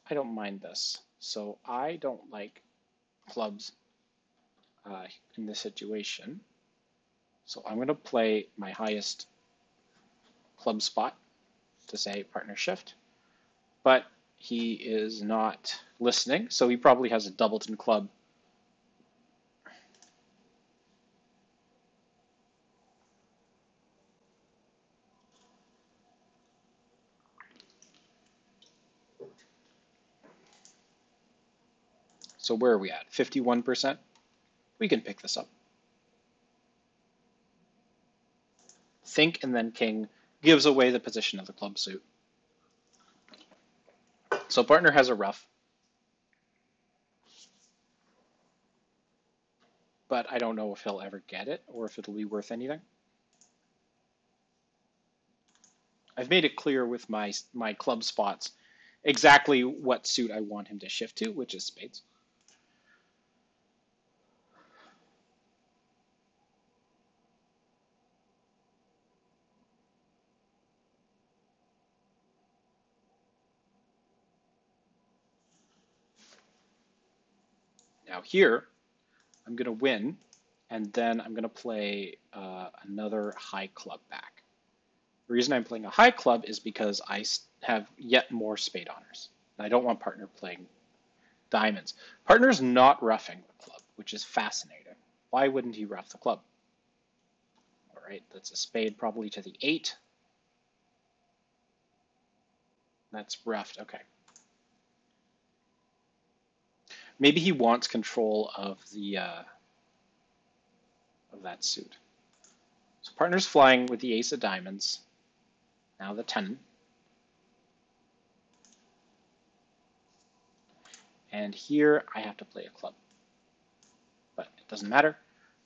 I don't mind this. So I don't like clubs in this situation. So I'm going to play my highest club spot to say partner shift. But he is not listening, so he probably has a doubleton club. So where are we at? 51%? We can pick this up. Think and then king gives away the position of the club suit. So partner has a ruff. But I don't know if he'll ever get it or if it'll be worth anything. I've made it clear with my club spots exactly what suit I want him to shift to, which is spades. Now here, I'm going to win, and then I'm going to play another high club back. The reason I'm playing a high club is because I have yet more spade honors. I don't want partner playing diamonds. Partner's not roughing the club, which is fascinating. Why wouldn't he rough the club? All right, that's a spade probably to the 8. That's roughed, okay. Maybe he wants control of the of that suit. So partner's flying with the ace of diamonds. Now the 10. And here I have to play a club. But it doesn't matter.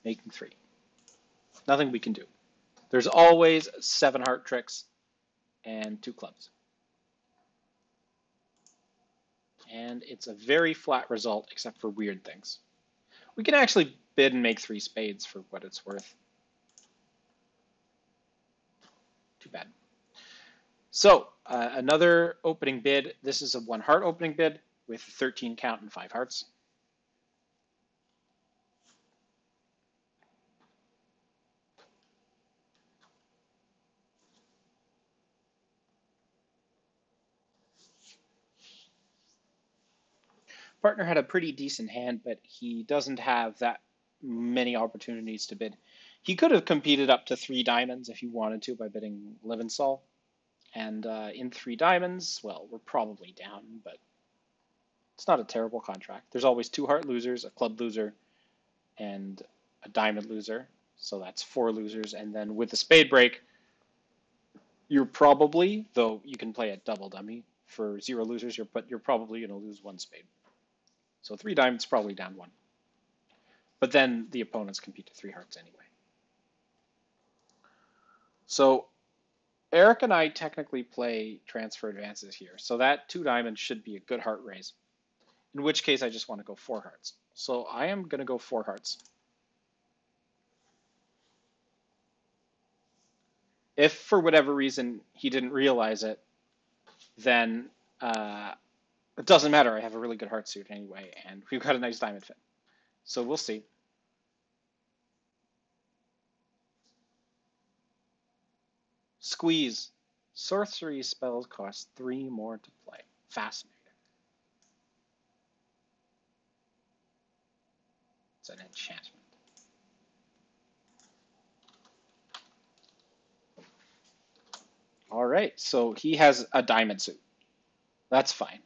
Making 3. Nothing we can do. There's always 7 heart tricks and 2 clubs. And it's a very flat result except for weird things. We can actually bid and make 3 spades for what it's worth. Too bad. So another opening bid. This is a 1 heart opening bid with 13 count and 5 hearts. Partner had a pretty decent hand, but he doesn't have that many opportunities to bid. He could have competed up to 3 diamonds if he wanted to by bidding Livenstall. And in 3 diamonds, well, we're probably down, but it's not a terrible contract. There's always 2 heart losers, a club loser, and a diamond loser. So that's 4 losers. And then with the spade break, you're probably, though you can play a double dummy for 0 losers, you're probably going to lose 1 spade. So 3 diamonds, probably down 1. But then the opponents compete to 3 hearts anyway. So Eric and I technically play transfer advances here. So that 2 diamonds should be a good heart raise. In which case I just want to go 4 hearts. So I am going to go 4 hearts. If for whatever reason he didn't realize it, then it doesn't matter. I have a really good heart suit anyway, and we've got a nice diamond fit. So we'll see. Squeeze. Sorcery spells cost 3 more to play. Fascinating. It's an enchantment. All right, so he has a diamond suit. That's fine.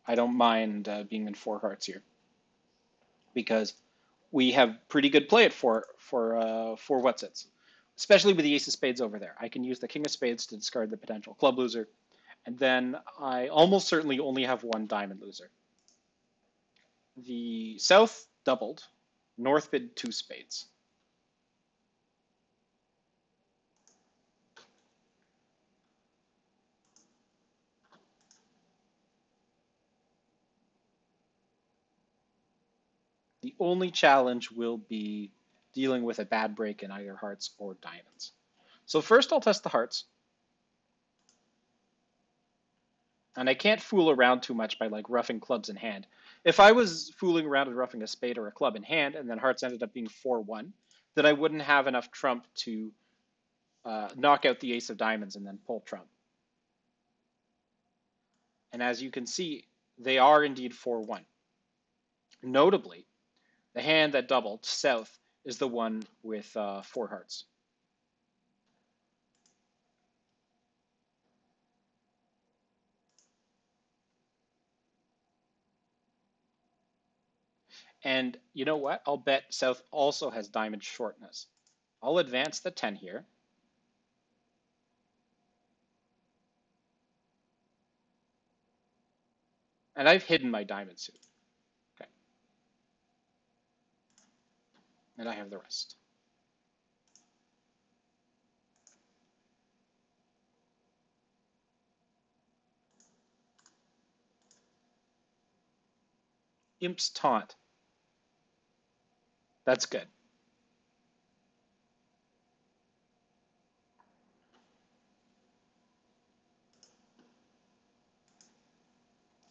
I don't mind being in 4 hearts here because we have pretty good play at for what's-its, especially with the ace of spades over there. I can use the king of spades to discard the potential club loser, and then I almost certainly only have one diamond loser. The south doubled, north bid two spades. The only challenge will be dealing with a bad break in either hearts or diamonds. So first I'll test the hearts. And I can't fool around too much by like roughing clubs in hand. If I was fooling around and roughing a spade or a club in hand and then hearts ended up being 4-1, then I wouldn't have enough trump to knock out the ace of diamonds and then pull trump. And as you can see, they are indeed 4-1. Notably, the hand that doubled, south, is the one with 4 hearts. And you know what? I'll bet south also has diamond shortness. I'll advance the 10 here. And I've hidden my diamond suit. Okay. And I have the rest. Imp's taunt. That's good.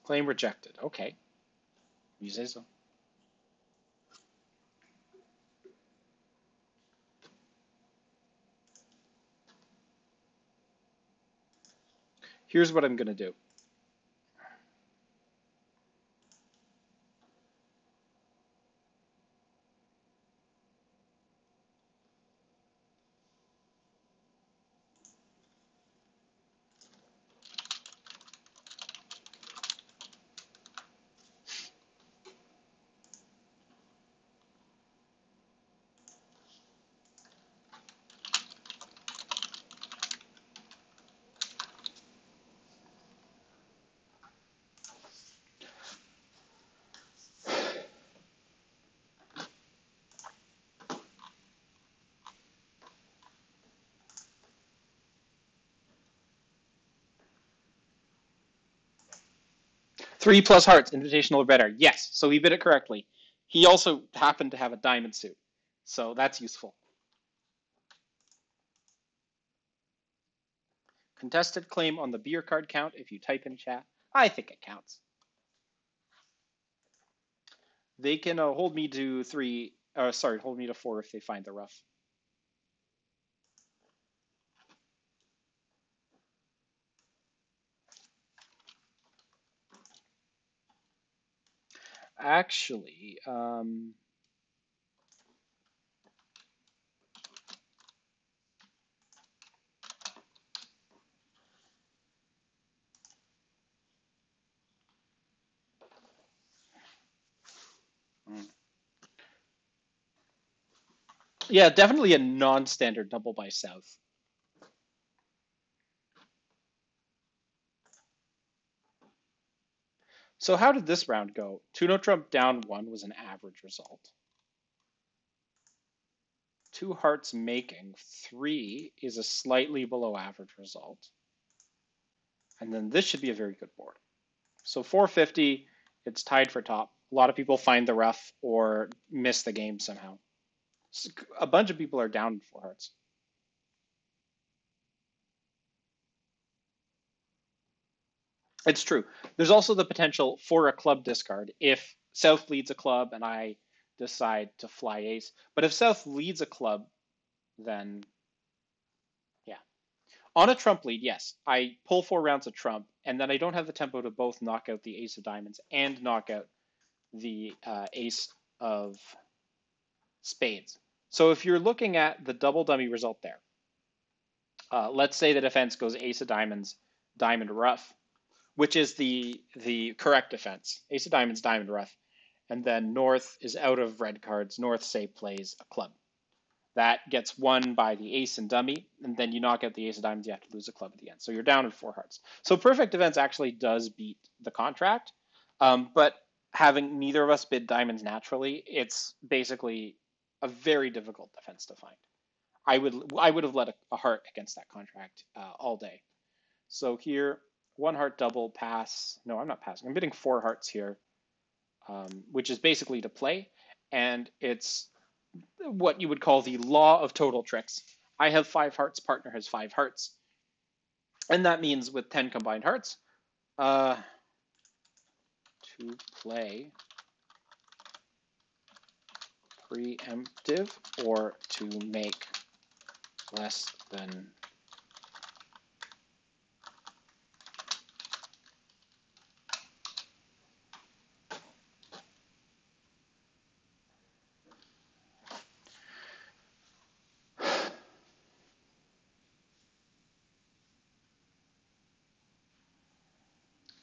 Claim rejected. Okay. You say so. Here's what I'm going to do. Three plus hearts, invitational or better. Yes, so he bid it correctly. He also happened to have a diamond suit, so that's useful. Contested claim on the beer card count if you type in chat. I think it counts. They can hold me to hold me to 4 if they find the rough. Actually, yeah, definitely a non-standard double by south. So how did this round go? Two no trump down 1 was an average result. Two hearts making 3 is a slightly below average result. And then this should be a very good board. So 450, it's tied for top. A lot of people find the rough or miss the game somehow. A bunch of people are down in 4 hearts. It's true. There's also the potential for a club discard if South leads a club and I decide to fly ace. But if South leads a club, then yeah. On a trump lead, yes, I pull 4 rounds of trump, and then I don't have the tempo to both knock out the ace of diamonds and knock out the ace of spades. So if you're looking at the double dummy result there, let's say the defense goes ace of diamonds, diamond rough, which is the correct defense. Ace of diamonds, diamond rough. and then North is out of red cards. North, say, plays a club. That gets won by the ace and dummy, and then you knock out the ace of diamonds, you have to lose a club at the end. So you're down in 4 hearts. So perfect defense actually does beat the contract, but having neither of us bid diamonds naturally, it's basically a very difficult defense to find. I would have led a heart against that contract all day. So here, 1 heart double pass. No, I'm not passing. I'm bidding 4 hearts here, which is basically to play, and it's what you would call the law of total tricks. I have 5 hearts, partner has 5 hearts. And that means with 10 combined hearts, to play preemptive or to make less than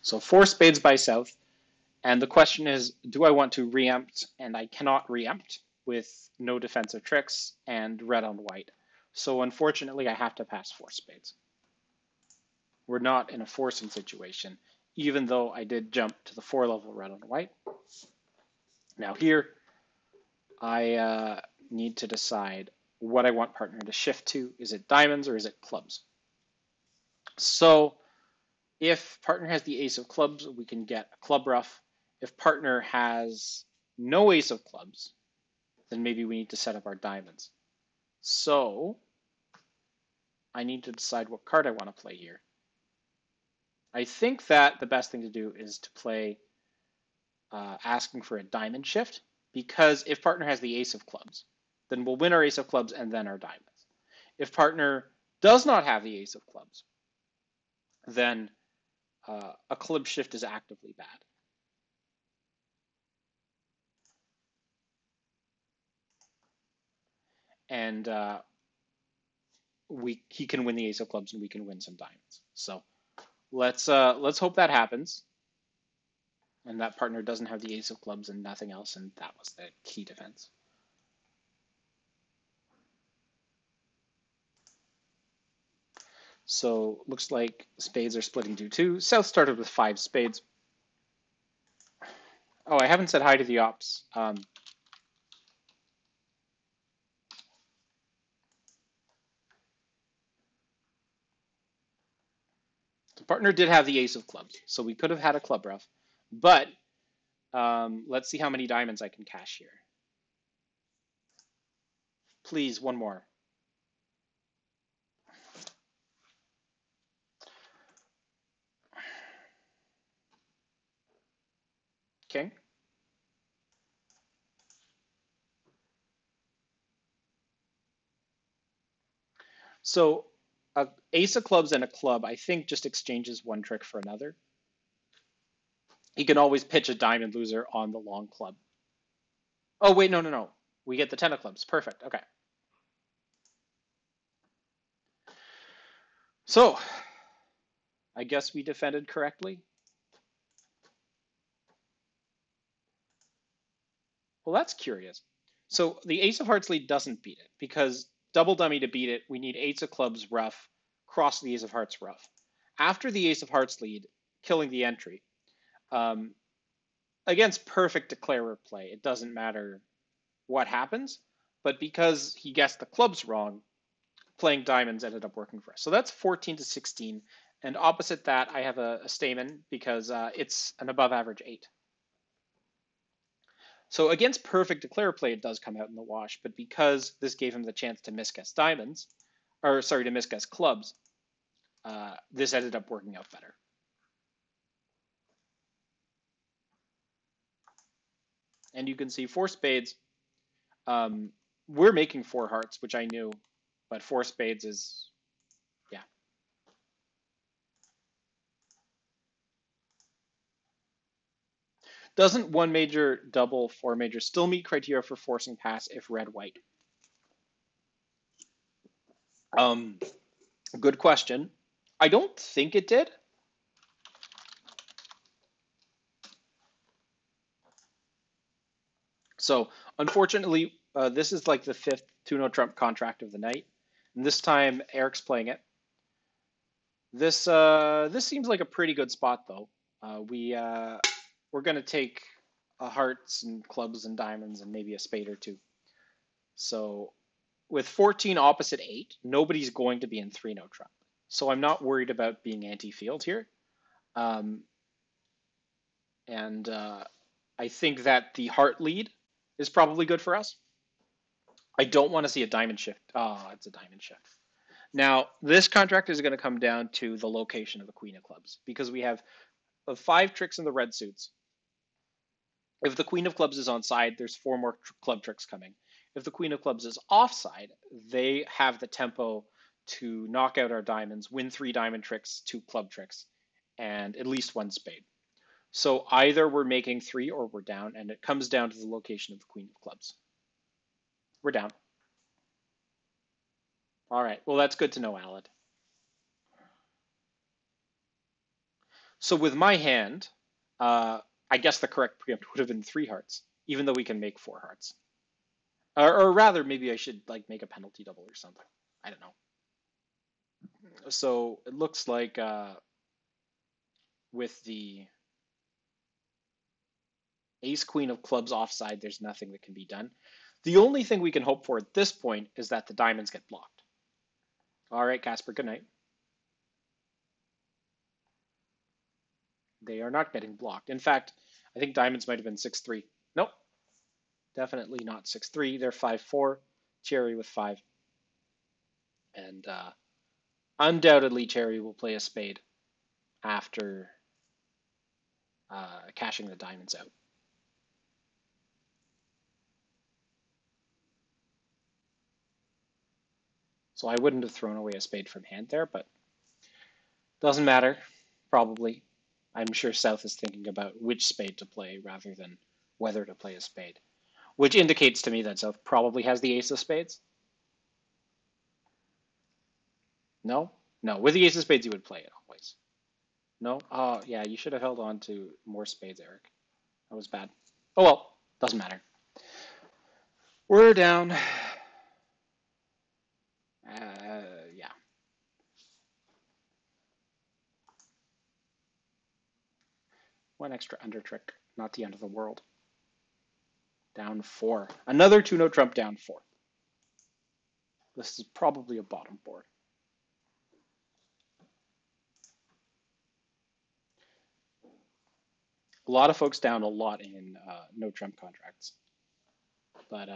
so 4 spades by south. And the question is, do I want to reempt? And I cannot reempt with no defensive tricks and red on white. So unfortunately, I have to pass 4 spades. We're not in a forcing situation, even though I did jump to the 4-level red on white. Now here, I need to decide what I want partner to shift to. Is it diamonds or is it clubs? So if partner has the ace of clubs, we can get a club ruff. If partner has no ace of clubs, then maybe we need to set up our diamonds. So I need to decide what card I want to play here. I think that the best thing to do is to play asking for a diamond shift, because if partner has the ace of clubs, then we'll win our ace of clubs and then our diamonds. If partner does not have the ace of clubs, then a club shift is actively bad. And he can win the ace of clubs and we can win some diamonds. So let's hope that happens, and that partner doesn't have the ace of clubs and nothing else, and that was the key defense. So looks like spades are splitting 2-2. South started with 5 spades. Oh, I haven't said hi to the ops. The partner did have the ace of clubs, so we could have had a club ruff, but let's see how many diamonds I can cash here. Please, one more. King. So ace of clubs and a club, I think, just exchanges one trick for another. He can always pitch a diamond loser on the long club. Oh, wait, no. We get the 10 of clubs. Perfect. Okay. So I guess we defended correctly. Well, that's curious. So the ace of hearts lead doesn't beat it, because double dummy to beat it, we need ace of clubs ruff, cross the ace of hearts ruff. After the ace of hearts lead, killing the entry. Against perfect declarer play, it doesn't matter what happens, but because he guessed the clubs wrong, playing diamonds ended up working for us. So that's 14-16, and opposite that, I have a Stamen, because it's an above average 8. So against perfect declare play, it does come out in the wash, but because this gave him the chance to misguess diamonds, or sorry, to misguess clubs, this ended up working out better. And you can see 4 spades. We're making 4 hearts, which I knew, but 4 spades is, yeah. Doesn't 1 major double 4 major still meet criteria for forcing pass if red white? Good question. I don't think it did. So unfortunately, this is like the fifth 2-no Trump contract of the night, and this time Eric's playing it. This seems like a pretty good spot though. We're gonna take hearts and clubs and diamonds and maybe a spade or two. So with 14 opposite 8, nobody's going to be in 3-no Trump. So I'm not worried about being anti-field here. Um, and I think that the heart lead is probably good for us. I don't want to see a diamond shift. Oh, it's a diamond shift. Now, this contract is going to come down to the location of the queen of clubs because we have 5 tricks in the red suits. If the queen of clubs is on side, there's 4 more club tricks coming. If the queen of clubs is offside, they have the tempo to knock out our diamonds, win 3 diamond tricks, 2 club tricks, and at least 1 spade. So either we're making 3 or we're down, and it comes down to the location of the queen of clubs. We're down. All right. Well, that's good to know, Alad. So with my hand, I guess the correct preempt would have been 3 hearts, even though we can make 4 hearts. Or rather, maybe I should like make a penalty double or something. I don't know. So it looks like with the ace queen of clubs offside, there's nothing that can be done. The only thing we can hope for at this point is that the diamonds get blocked. All right, Casper, good night. They are not getting blocked. In fact, I think diamonds might have been 6-3. Nope, definitely not 6-3. They're 5-4. Cherry with 5. And undoubtedly, Cherry will play a spade after cashing the diamonds out. So I wouldn't have thrown away a spade from hand there, but doesn't matter, probably. I'm sure South is thinking about which spade to play rather than whether to play a spade, which indicates to me that South probably has the ace of spades. No? No, with the ace of spades, you would play it always. No? Oh, yeah, you should have held on to more spades, Eric. That was bad. Oh well, doesn't matter. We're down. Yeah. One extra under trick, not the end of the world. Down 4. Another 2-no Trump down 4. This is probably a bottom board. A lot of folks down a lot in no Trump contracts. But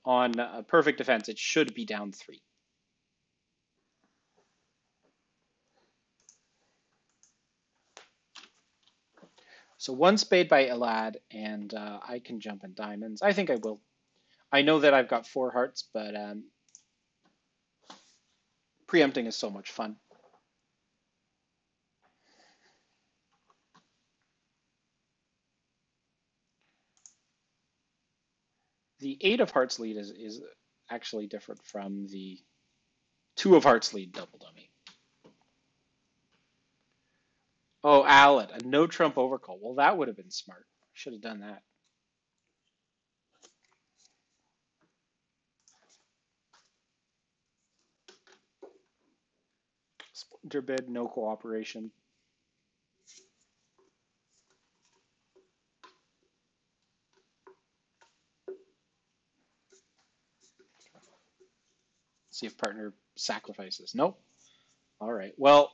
on perfect defense, it should be down 3. So 1 spade by Elad, and I can jump in diamonds. I think I will. I know that I've got 4 hearts, but preempting is so much fun. The 8 of hearts lead is actually different from the 2 of hearts lead double dummy. Oh, Alad, a no Trump overcall. Well, that would have been smart. Should have done that. Splinter bid, no cooperation. See if partner sacrifices. Nope. All right. Well,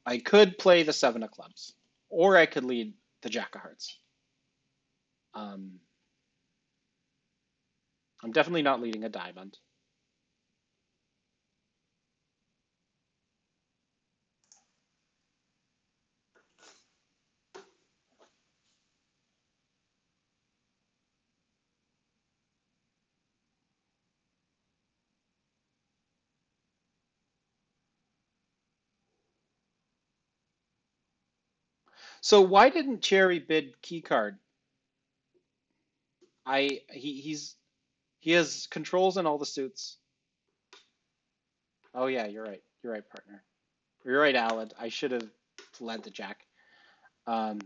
I could play the 7 of clubs, or I could lead the Jack of hearts. I'm definitely not leading a diamond. So why didn't Cherry bid key card? He has controls in all the suits. Oh yeah, you're right. You're right, partner. You're right, Alad. I should have led the Jack. But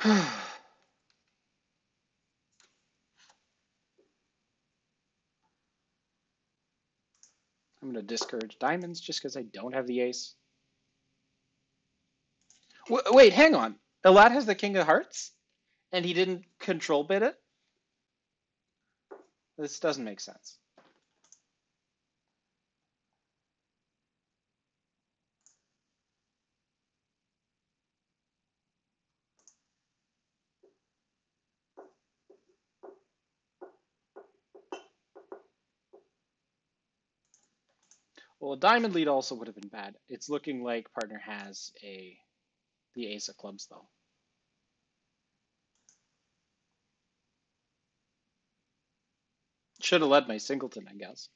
I'm going to discourage diamonds just because I don't have the ace. Wait, hang on. Elad has the king of hearts, and he didn't control bid it? This doesn't make sense. Well, a diamond lead also would have been bad. It's looking like partner has the ace of clubs, though. Should have led my singleton, I guess.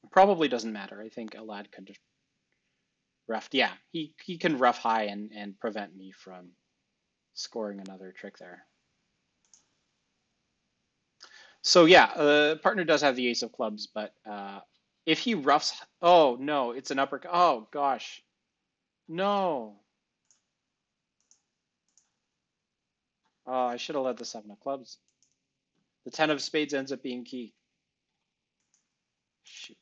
Probably doesn't matter. I think Elad could just rough. Yeah, he can rough high and prevent me from scoring another trick there. So yeah, partner does have the ace of clubs, but if he roughs, oh no, it's an upper. Oh gosh, no. Oh, I should have led the seven of clubs. The ten of spades ends up being key. Shoot.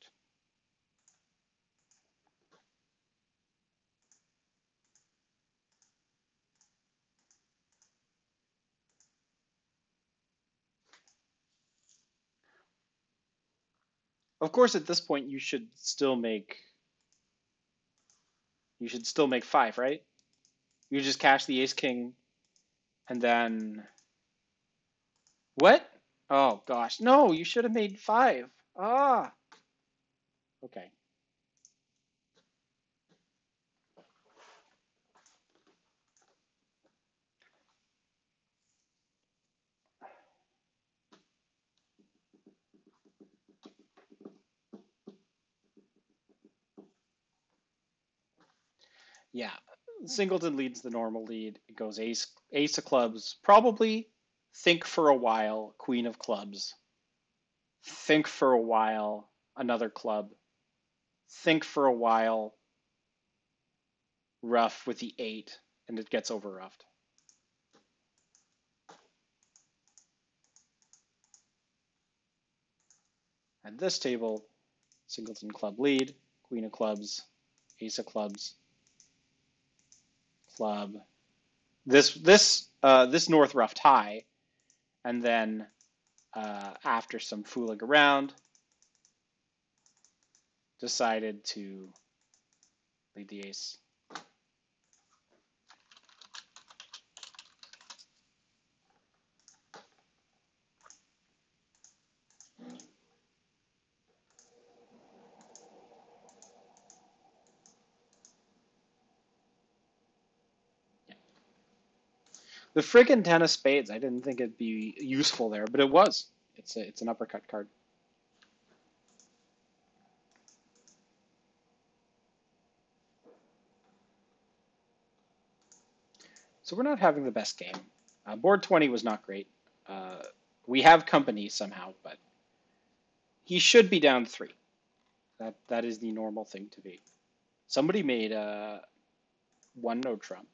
Of course, at this point, you should still make five, right? You just cash the ace king, and then what? Oh gosh, no! You should have made five. Ah, okay. Yeah, singleton leads the normal lead. It goes ace of clubs. Probably think for a while, queen of clubs. Think for a while, another club. Think for a while, rough with the eight, and it gets over roughed. At this table, singleton club lead, queen of clubs, ace of clubs, club. This north roughed high, and then after some fooling around, decided to lead the ace. The friggin' ten of spades, I didn't think it'd be useful there, but it was. It's an uppercut card. So we're not having the best game. Board 20 was not great. We have company somehow, but he should be down 3. That is the normal thing to be. Somebody made one no trump.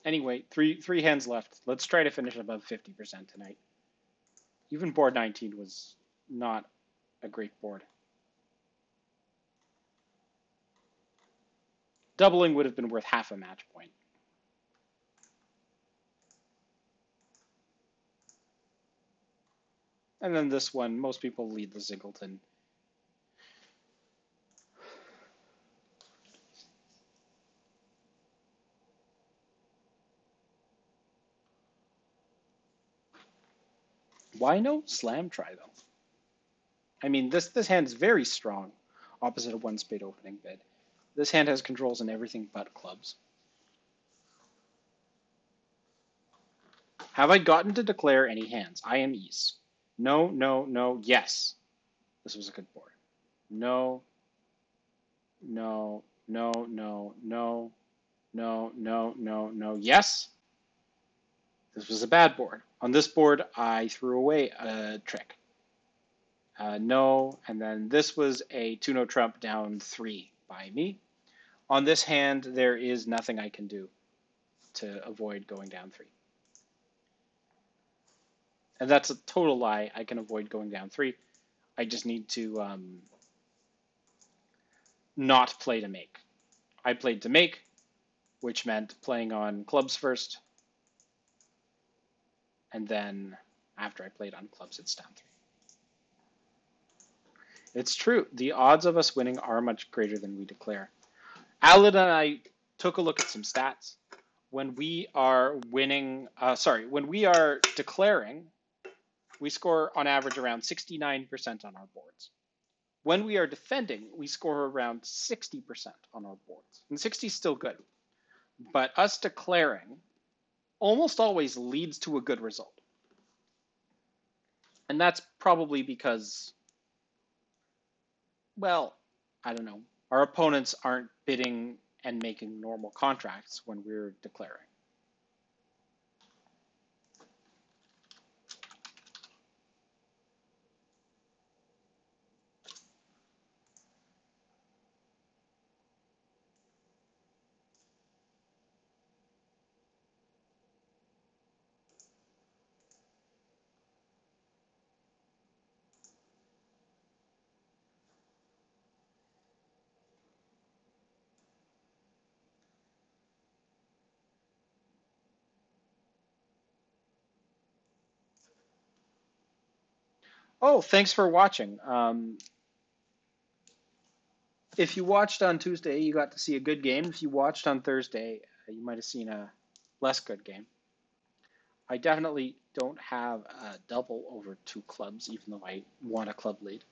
Anyway, three hands left. Let's try to finish above 50% tonight. Even board 19 was not a great board. Doubling would have been worth half a match point. And then this one, most people lead the singleton. Why no slam try though? I mean, this hand is very strong, opposite of one spade opening bid. This hand has controls in everything but clubs. Have I gotten to declare any hands? I am East. No, no, no, yes. This was a good board. No, no, no, no, no, no, no, no, no, yes. This was a bad board. On this board, I threw away a trick. No, and then this was a 2-no trump down 3 by me. On this hand, there is nothing I can do to avoid going down 3. And that's a total lie. I can avoid going down 3. I just need to not play to make. I played to make, which meant playing on clubs first, and then after I played on clubs, it's down 3. It's true. The odds of us winning are much greater than we declare. Alan and I took a look at some stats. When we are winning, when we are declaring, we score on average around 69% on our boards. When we are defending, we score around 60% on our boards. And 60 is still good. But us declaring almost always leads to a good result. And that's probably because, well, I don't know. Our opponents aren't bidding and making normal contracts when we're declaring. Oh, thanks for watching. If you watched on Tuesday, you got to see a good game. If you watched on Thursday, you might have seen a less good game. I definitely don't have a double over 2 clubs, even though I want a club lead.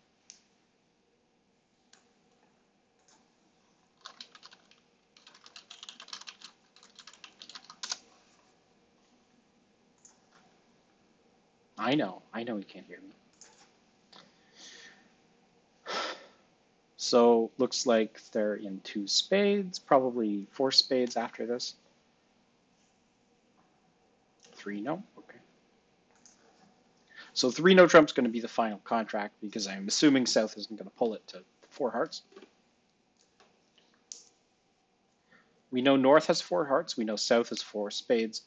I know you can't hear me. So looks like they're in 2 spades, probably 4 spades after this. 3 no, okay. So 3 no trump's going to be the final contract because I'm assuming South isn't going to pull it to 4 hearts. We know North has 4 hearts. We know South has 4 spades.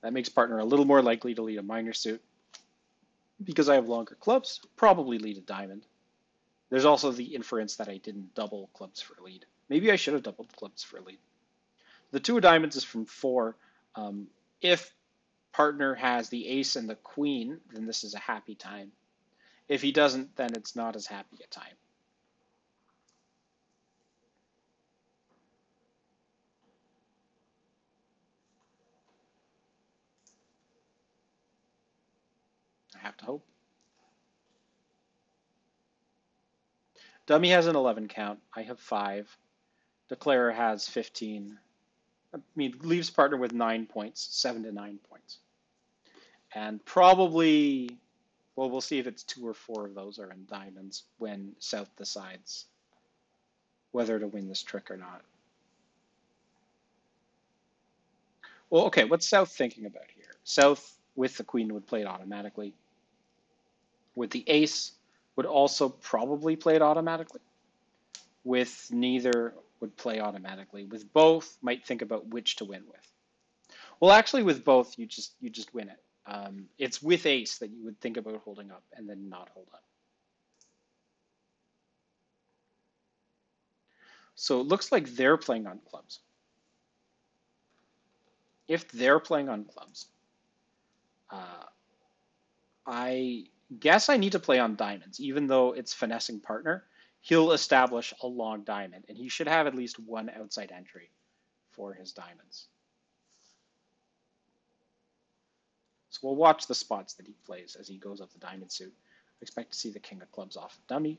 That makes partner a little more likely to lead a minor suit. Because I have longer clubs, probably lead a diamond. There's also the inference that I didn't double clubs for lead. Maybe I should have doubled clubs for lead. The 2 of diamonds is from 4. If partner has the ace and the queen, then this is a happy time. If he doesn't, then it's not as happy a time. I have to hope. Dummy has an 11 count. I have 5. Declarer has 15. I mean, leaves partner with 9 points, 7 to 9 points. And probably, well, we'll see if it's 2 or 4 of those are in diamonds when South decides whether to win this trick or not. Well, okay, what's South thinking about here? South with the queen would play it automatically. With the ace would also probably play it automatically. With neither would play automatically. With both, might think about which to win with. Well, actually, with both, you just win it. It's with ace that you would think about holding up and then not hold up. So it looks like they're playing on clubs. If they're playing on clubs, I guess I need to play on diamonds, even though it's finessing partner. He'll establish a long diamond, and he should have at least one outside entry for his diamonds. So we'll watch the spots that he plays as he goes up the diamond suit. I expect to see the king of clubs off dummy.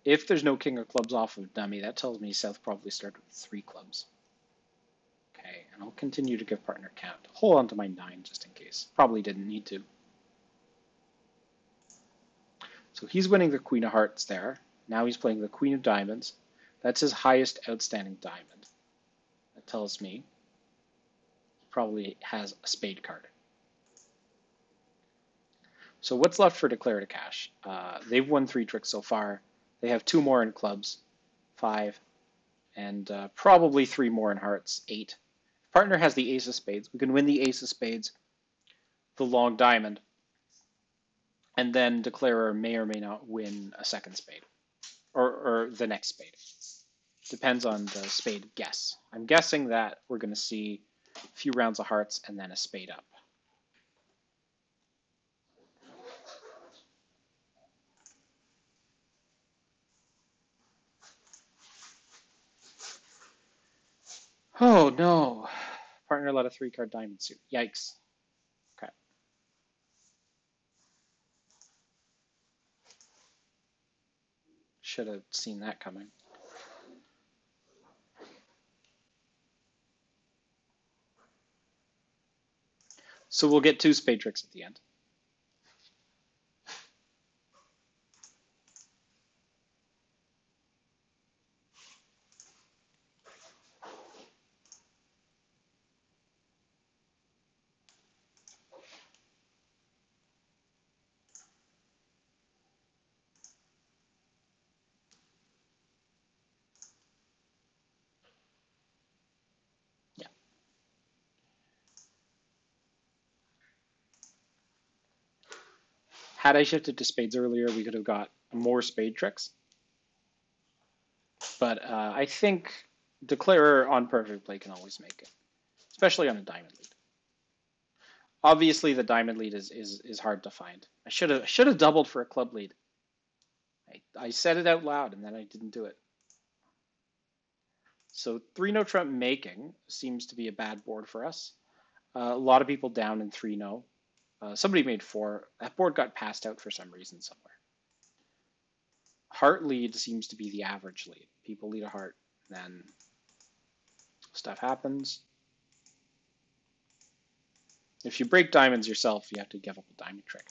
If there's no king of clubs off of dummy, that tells me Seth probably started with 3 clubs. Okay, and I'll continue to give partner count. Hold on to my 9 just in case. Probably didn't need to. So he's winning the queen of hearts there. Now he's playing the queen of diamonds. That's his highest outstanding diamond. That tells me he probably has a spade card. So what's left for Declare to cash? They've won 3 tricks so far. They have 2 more in clubs, 5, and probably 3 more in hearts, 8. If partner has the ace of spades, we can win the ace of spades, the long diamond, and then Declarer may or may not win a second spade, or the next spade. Depends on the spade guess. I'm guessing that we're going to see a few rounds of hearts and then a spade up. Oh no. Partner let a 3-card diamond suit. Yikes. Okay. Should have seen that coming. So we'll get 2 spade tricks at the end. Yeah. Had I shifted to spades earlier, we could have got more spade tricks. But I think Declarer on perfect play can always make it, especially on a diamond lead. Obviously, the diamond lead is hard to find. I should have doubled for a club lead. I said it out loud and then I didn't do it. So 3-no trump making seems to be a bad board for us. A lot of people down in 3-no. Somebody made 4. That board got passed out for some reason somewhere. Heart lead seems to be the average lead. People lead a heart, then stuff happens. If you break diamonds yourself, you have to give up a diamond trick.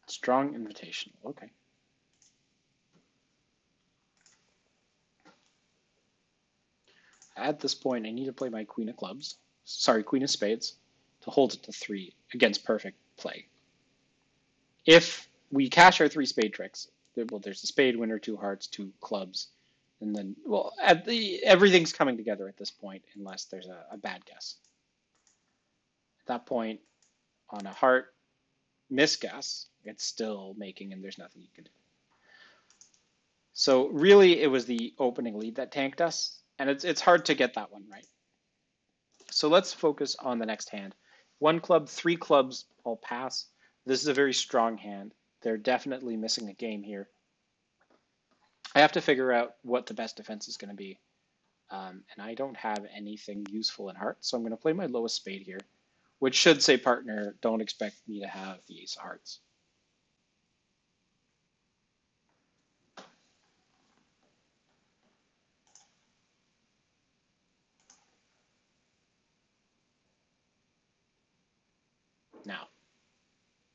Strong invitational. Okay. At this point, I need to play my queen of clubs. Sorry, queen of spades to hold it to 3 against perfect play. If we cash our 3 spade tricks, well, there's a spade winner, 2 hearts, 2 clubs, and then, well, everything's coming together at this point unless there's a bad guess. At that point, on a heart misguess, it's still making and there's nothing you can do. So really, it was the opening lead that tanked us, and it's hard to get that one right. So let's focus on the next hand. 1 club, 3 clubs, I'll pass. This is a very strong hand. They're definitely missing a game here. I have to figure out what the best defense is going to be. And I don't have anything useful in hearts, so I'm going to play my lowest spade here, which should say partner, don't expect me to have the ace of hearts. Now,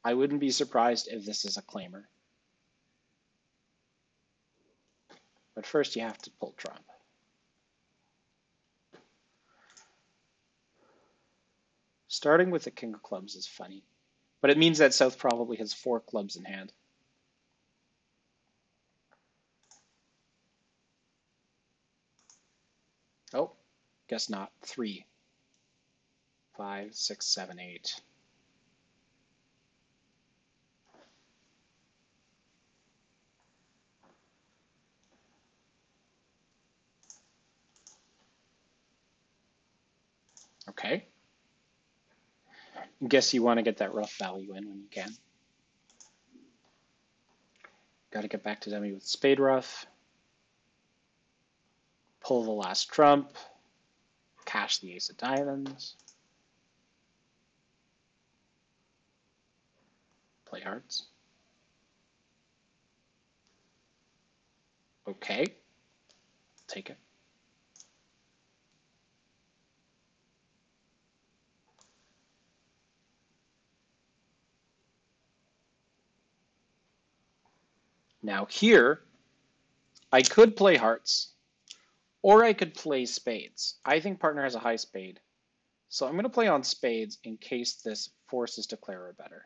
I wouldn't be surprised if this is a claimer. But first you have to pull trump. Starting with the king of clubs is funny. But it means that South probably has 4 clubs in hand. Oh, guess not. 3, 5, 6, 7, 8. Okay. Guess you want to get that rough value in when you can. Got to get back to dummy with spade rough. Pull the last trump. Cash the ace of diamonds. Play hearts. Okay. Take it. Now here, I could play hearts, or I could play spades. I think partner has a high spade. So I'm going to play on spades in case this forces declarer better.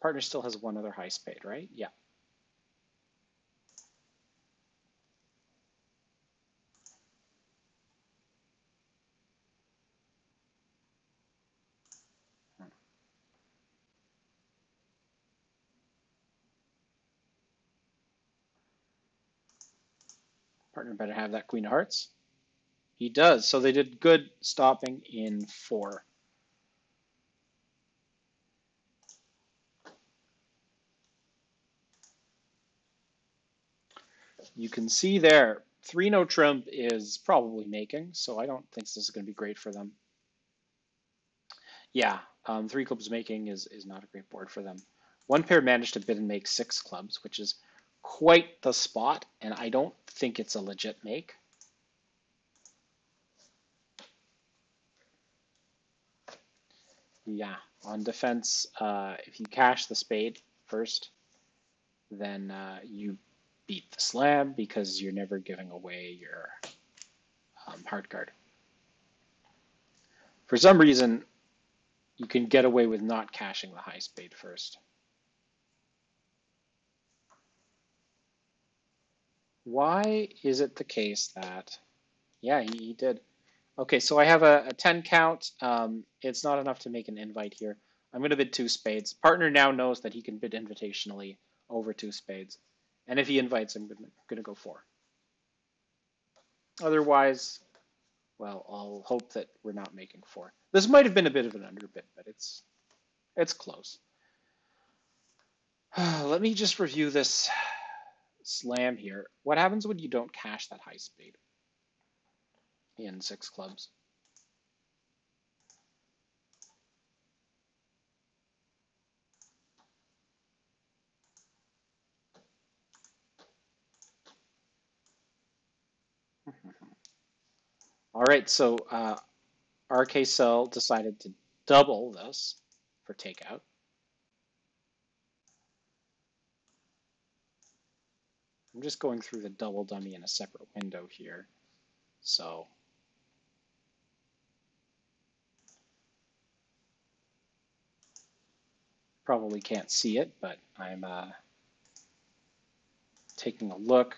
Partner still has one other high spade, right? Yeah. Partner better have that queen of hearts. He does. So they did good stopping in 4. You can see there, 3 no trump is probably making, so I don't think this is going to be great for them. Yeah, 3 clubs making is not a great board for them. One pair managed to bid and make 6 clubs, which is quite the spot, and I don't think it's a legit make. Yeah, on defense, if you cash the spade first, then you beat the slam because you're never giving away your hard card. For some reason, you can get away with not cashing the high spade first. Why is it the case that, yeah, he did. Okay, so I have a 10 count. It's not enough to make an invite here. I'm going to bid 2 spades. Partner now knows that he can bid invitationally over 2 spades. And if he invites, I'm going to go 4. Otherwise, well, I'll hope that we're not making 4. This might have been a bit of an underbid, but it's close. Let me just review this slam here. What happens when you don't cash that high spade in 6 clubs? All right, so RK Cell decided to double this for takeout. I'm just going through the double dummy in a separate window here. So probably can't see it, but I'm taking a look.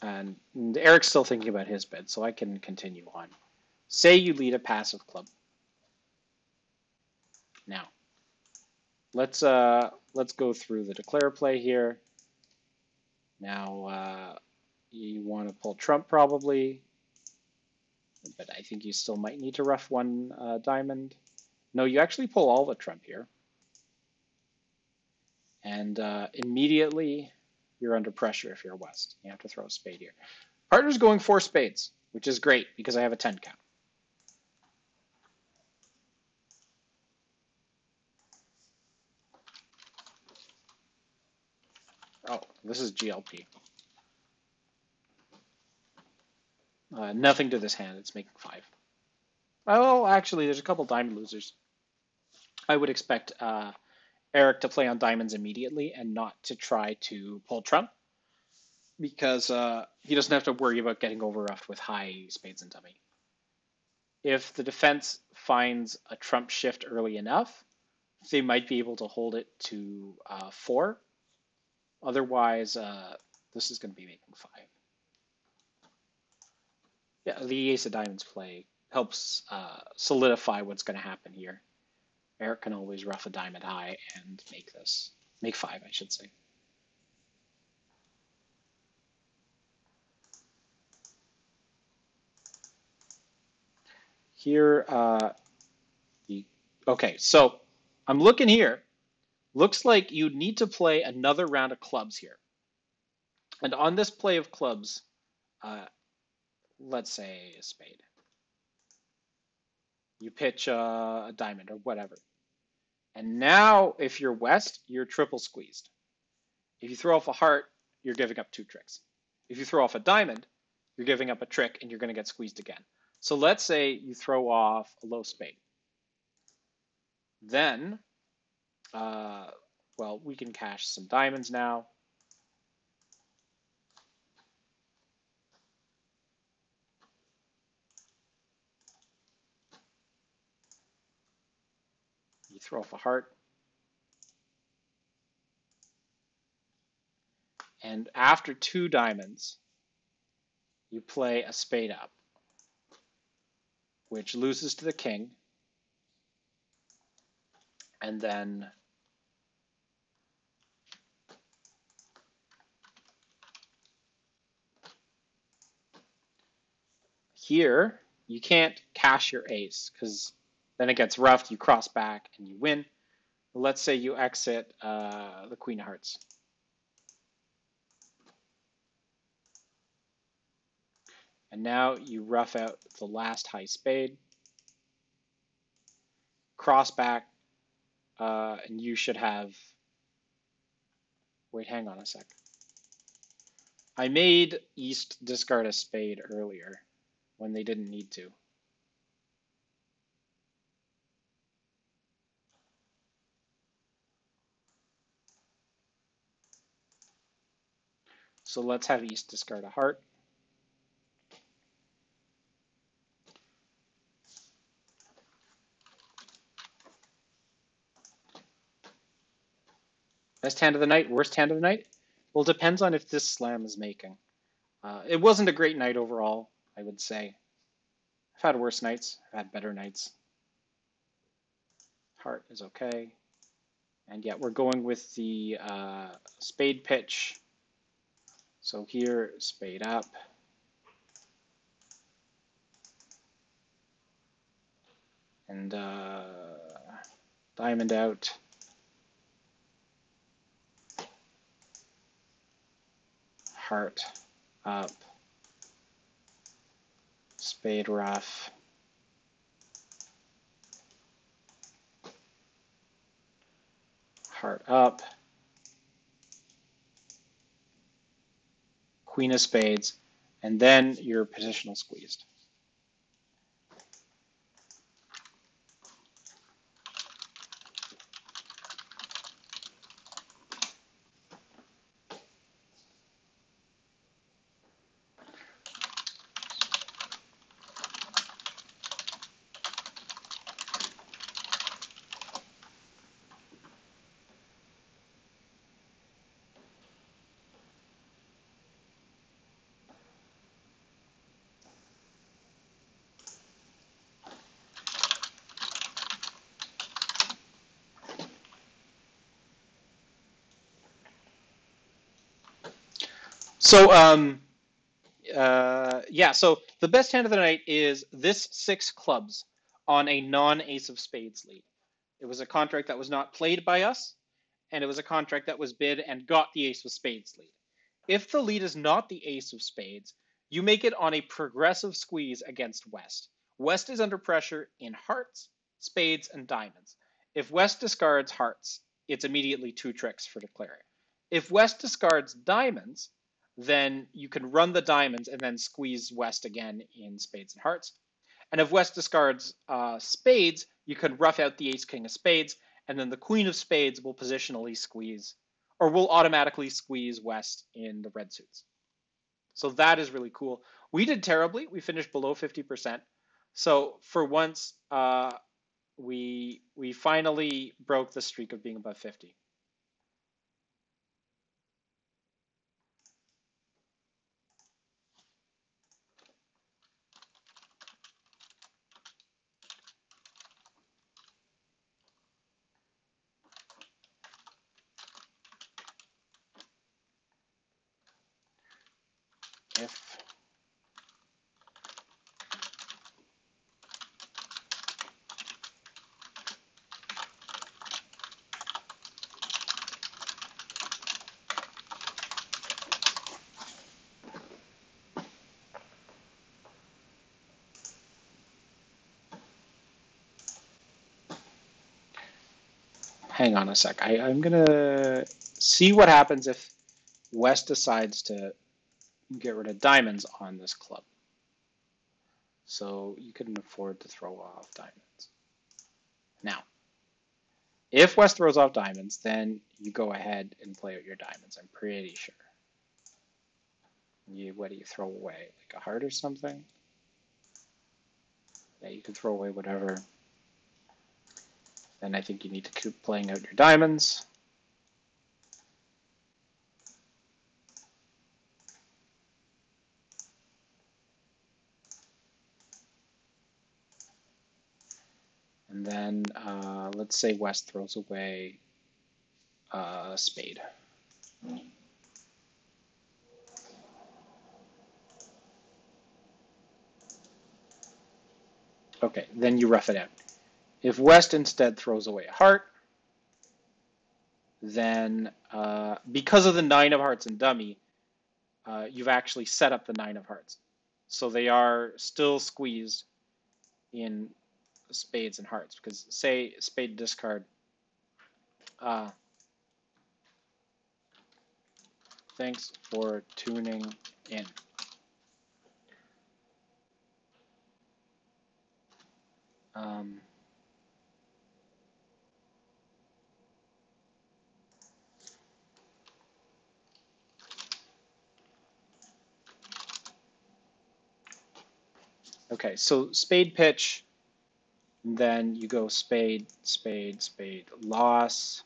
And Eric's still thinking about his bid, so I can continue on. Say you lead a passive club. Now, let's go through the declare play here. Now, you want to pull trump probably, but I think you still might need to rough 1 diamond. No, you actually pull all the trump here. And immediately you're under pressure if you're West. You have to throw a spade here. Partner's going 4 spades, which is great because I have a 10 count. Oh, this is GLP. Nothing to this hand. It's making 5. Oh, actually, there's a couple diamond losers. I would expect Eric to play on diamonds immediately and not to try to pull trump because he doesn't have to worry about getting overruffed with high spades and dummy. If the defense finds a trump shift early enough, they might be able to hold it to 4. Otherwise, this is going to be making 5. Yeah, the ace of diamonds play helps solidify what's going to happen here. Eric can always rough a diamond high and make 5, I should say. Here, okay, so I'm looking here. Looks like you need to play another round of clubs here. And on this play of clubs, let's say a spade. You pitch a diamond or whatever. And now, if you're West, you're triple squeezed. If you throw off a heart, you're giving up 2 tricks. If you throw off a diamond, you're giving up a trick and you're going to get squeezed again. So let's say you throw off a low spade. Then, well, we can cash some diamonds now. You throw off a heart. And after 2 diamonds, you play a spade up, which loses to the king. And then here, you can't cash your ace because then it gets roughed, you cross back and you win. Let's say you exit the Queen of Hearts. And now you rough out the last high spade, cross back, and you should have, wait, hang on a sec. I made East discard a spade earlier when they didn't need to. So let's have East discard a heart. Best hand of the night, worst hand of the night? Well, it depends on if this slam is making. It wasn't a great night overall, I would say. I've had worse nights, I've had better nights. Heart is okay. And yeah, we're going with the spade pitch. So here, spade up. And diamond out. Heart up. Spade rough. Heart up. Queen of spades. And then you're positional squeezed. So, yeah, so the best hand of the night is this 6 clubs on a non-ace of spades lead. It was a contract that was not played by us, and it was a contract that was bid and got the ace of spades lead. If the lead is not the ace of spades, you make it on a progressive squeeze against West. West is under pressure in hearts, spades, and diamonds. If West discards hearts, it's immediately 2 tricks for declaring. If West discards diamonds, then you can run the diamonds and then squeeze West again in spades and hearts. And if West discards spades, you can rough out the ace king of spades, and then the queen of spades will positionally squeeze, or will automatically squeeze West in the red suits. So that is really cool. We did terribly. We finished below 50%. So for once, we finally broke the streak of being above 50. If hang on a sec. I'm gonna see what happens if West decides to get rid of diamonds on this club. So you couldn't afford to throw off diamonds. Now, if West throws off diamonds, then you go ahead and play out your diamonds. I'm pretty sure. What do you throw away? Like a heart or something? Yeah, you can throw away whatever. Then I think you need to keep playing out your diamonds. And then let's say West throws away a spade. Okay, then you rough it out. If West instead throws away a heart, then because of the 9 of hearts and dummy, you've actually set up the 9 of hearts. So they are still squeezed in spades and hearts, because say spade discard, thanks for tuning in. Okay, so spade pitch, then you go spade, spade, spade, loss.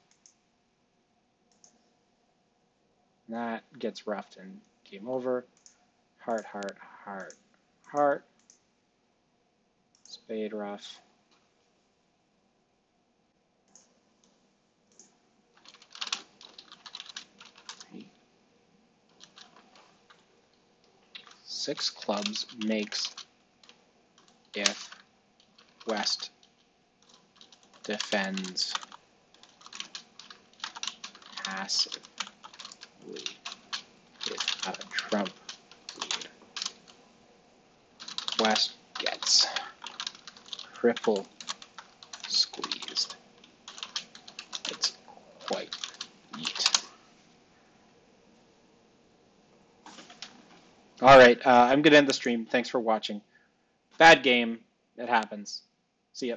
That gets roughed and game over. Heart, heart, heart, heart. Spade rough. Six clubs makes if West defends passively with a trump lead. West gets triple squeezed. It's quite neat. All right, I'm going to end the stream. Thanks for watching. Bad game. It happens. See ya.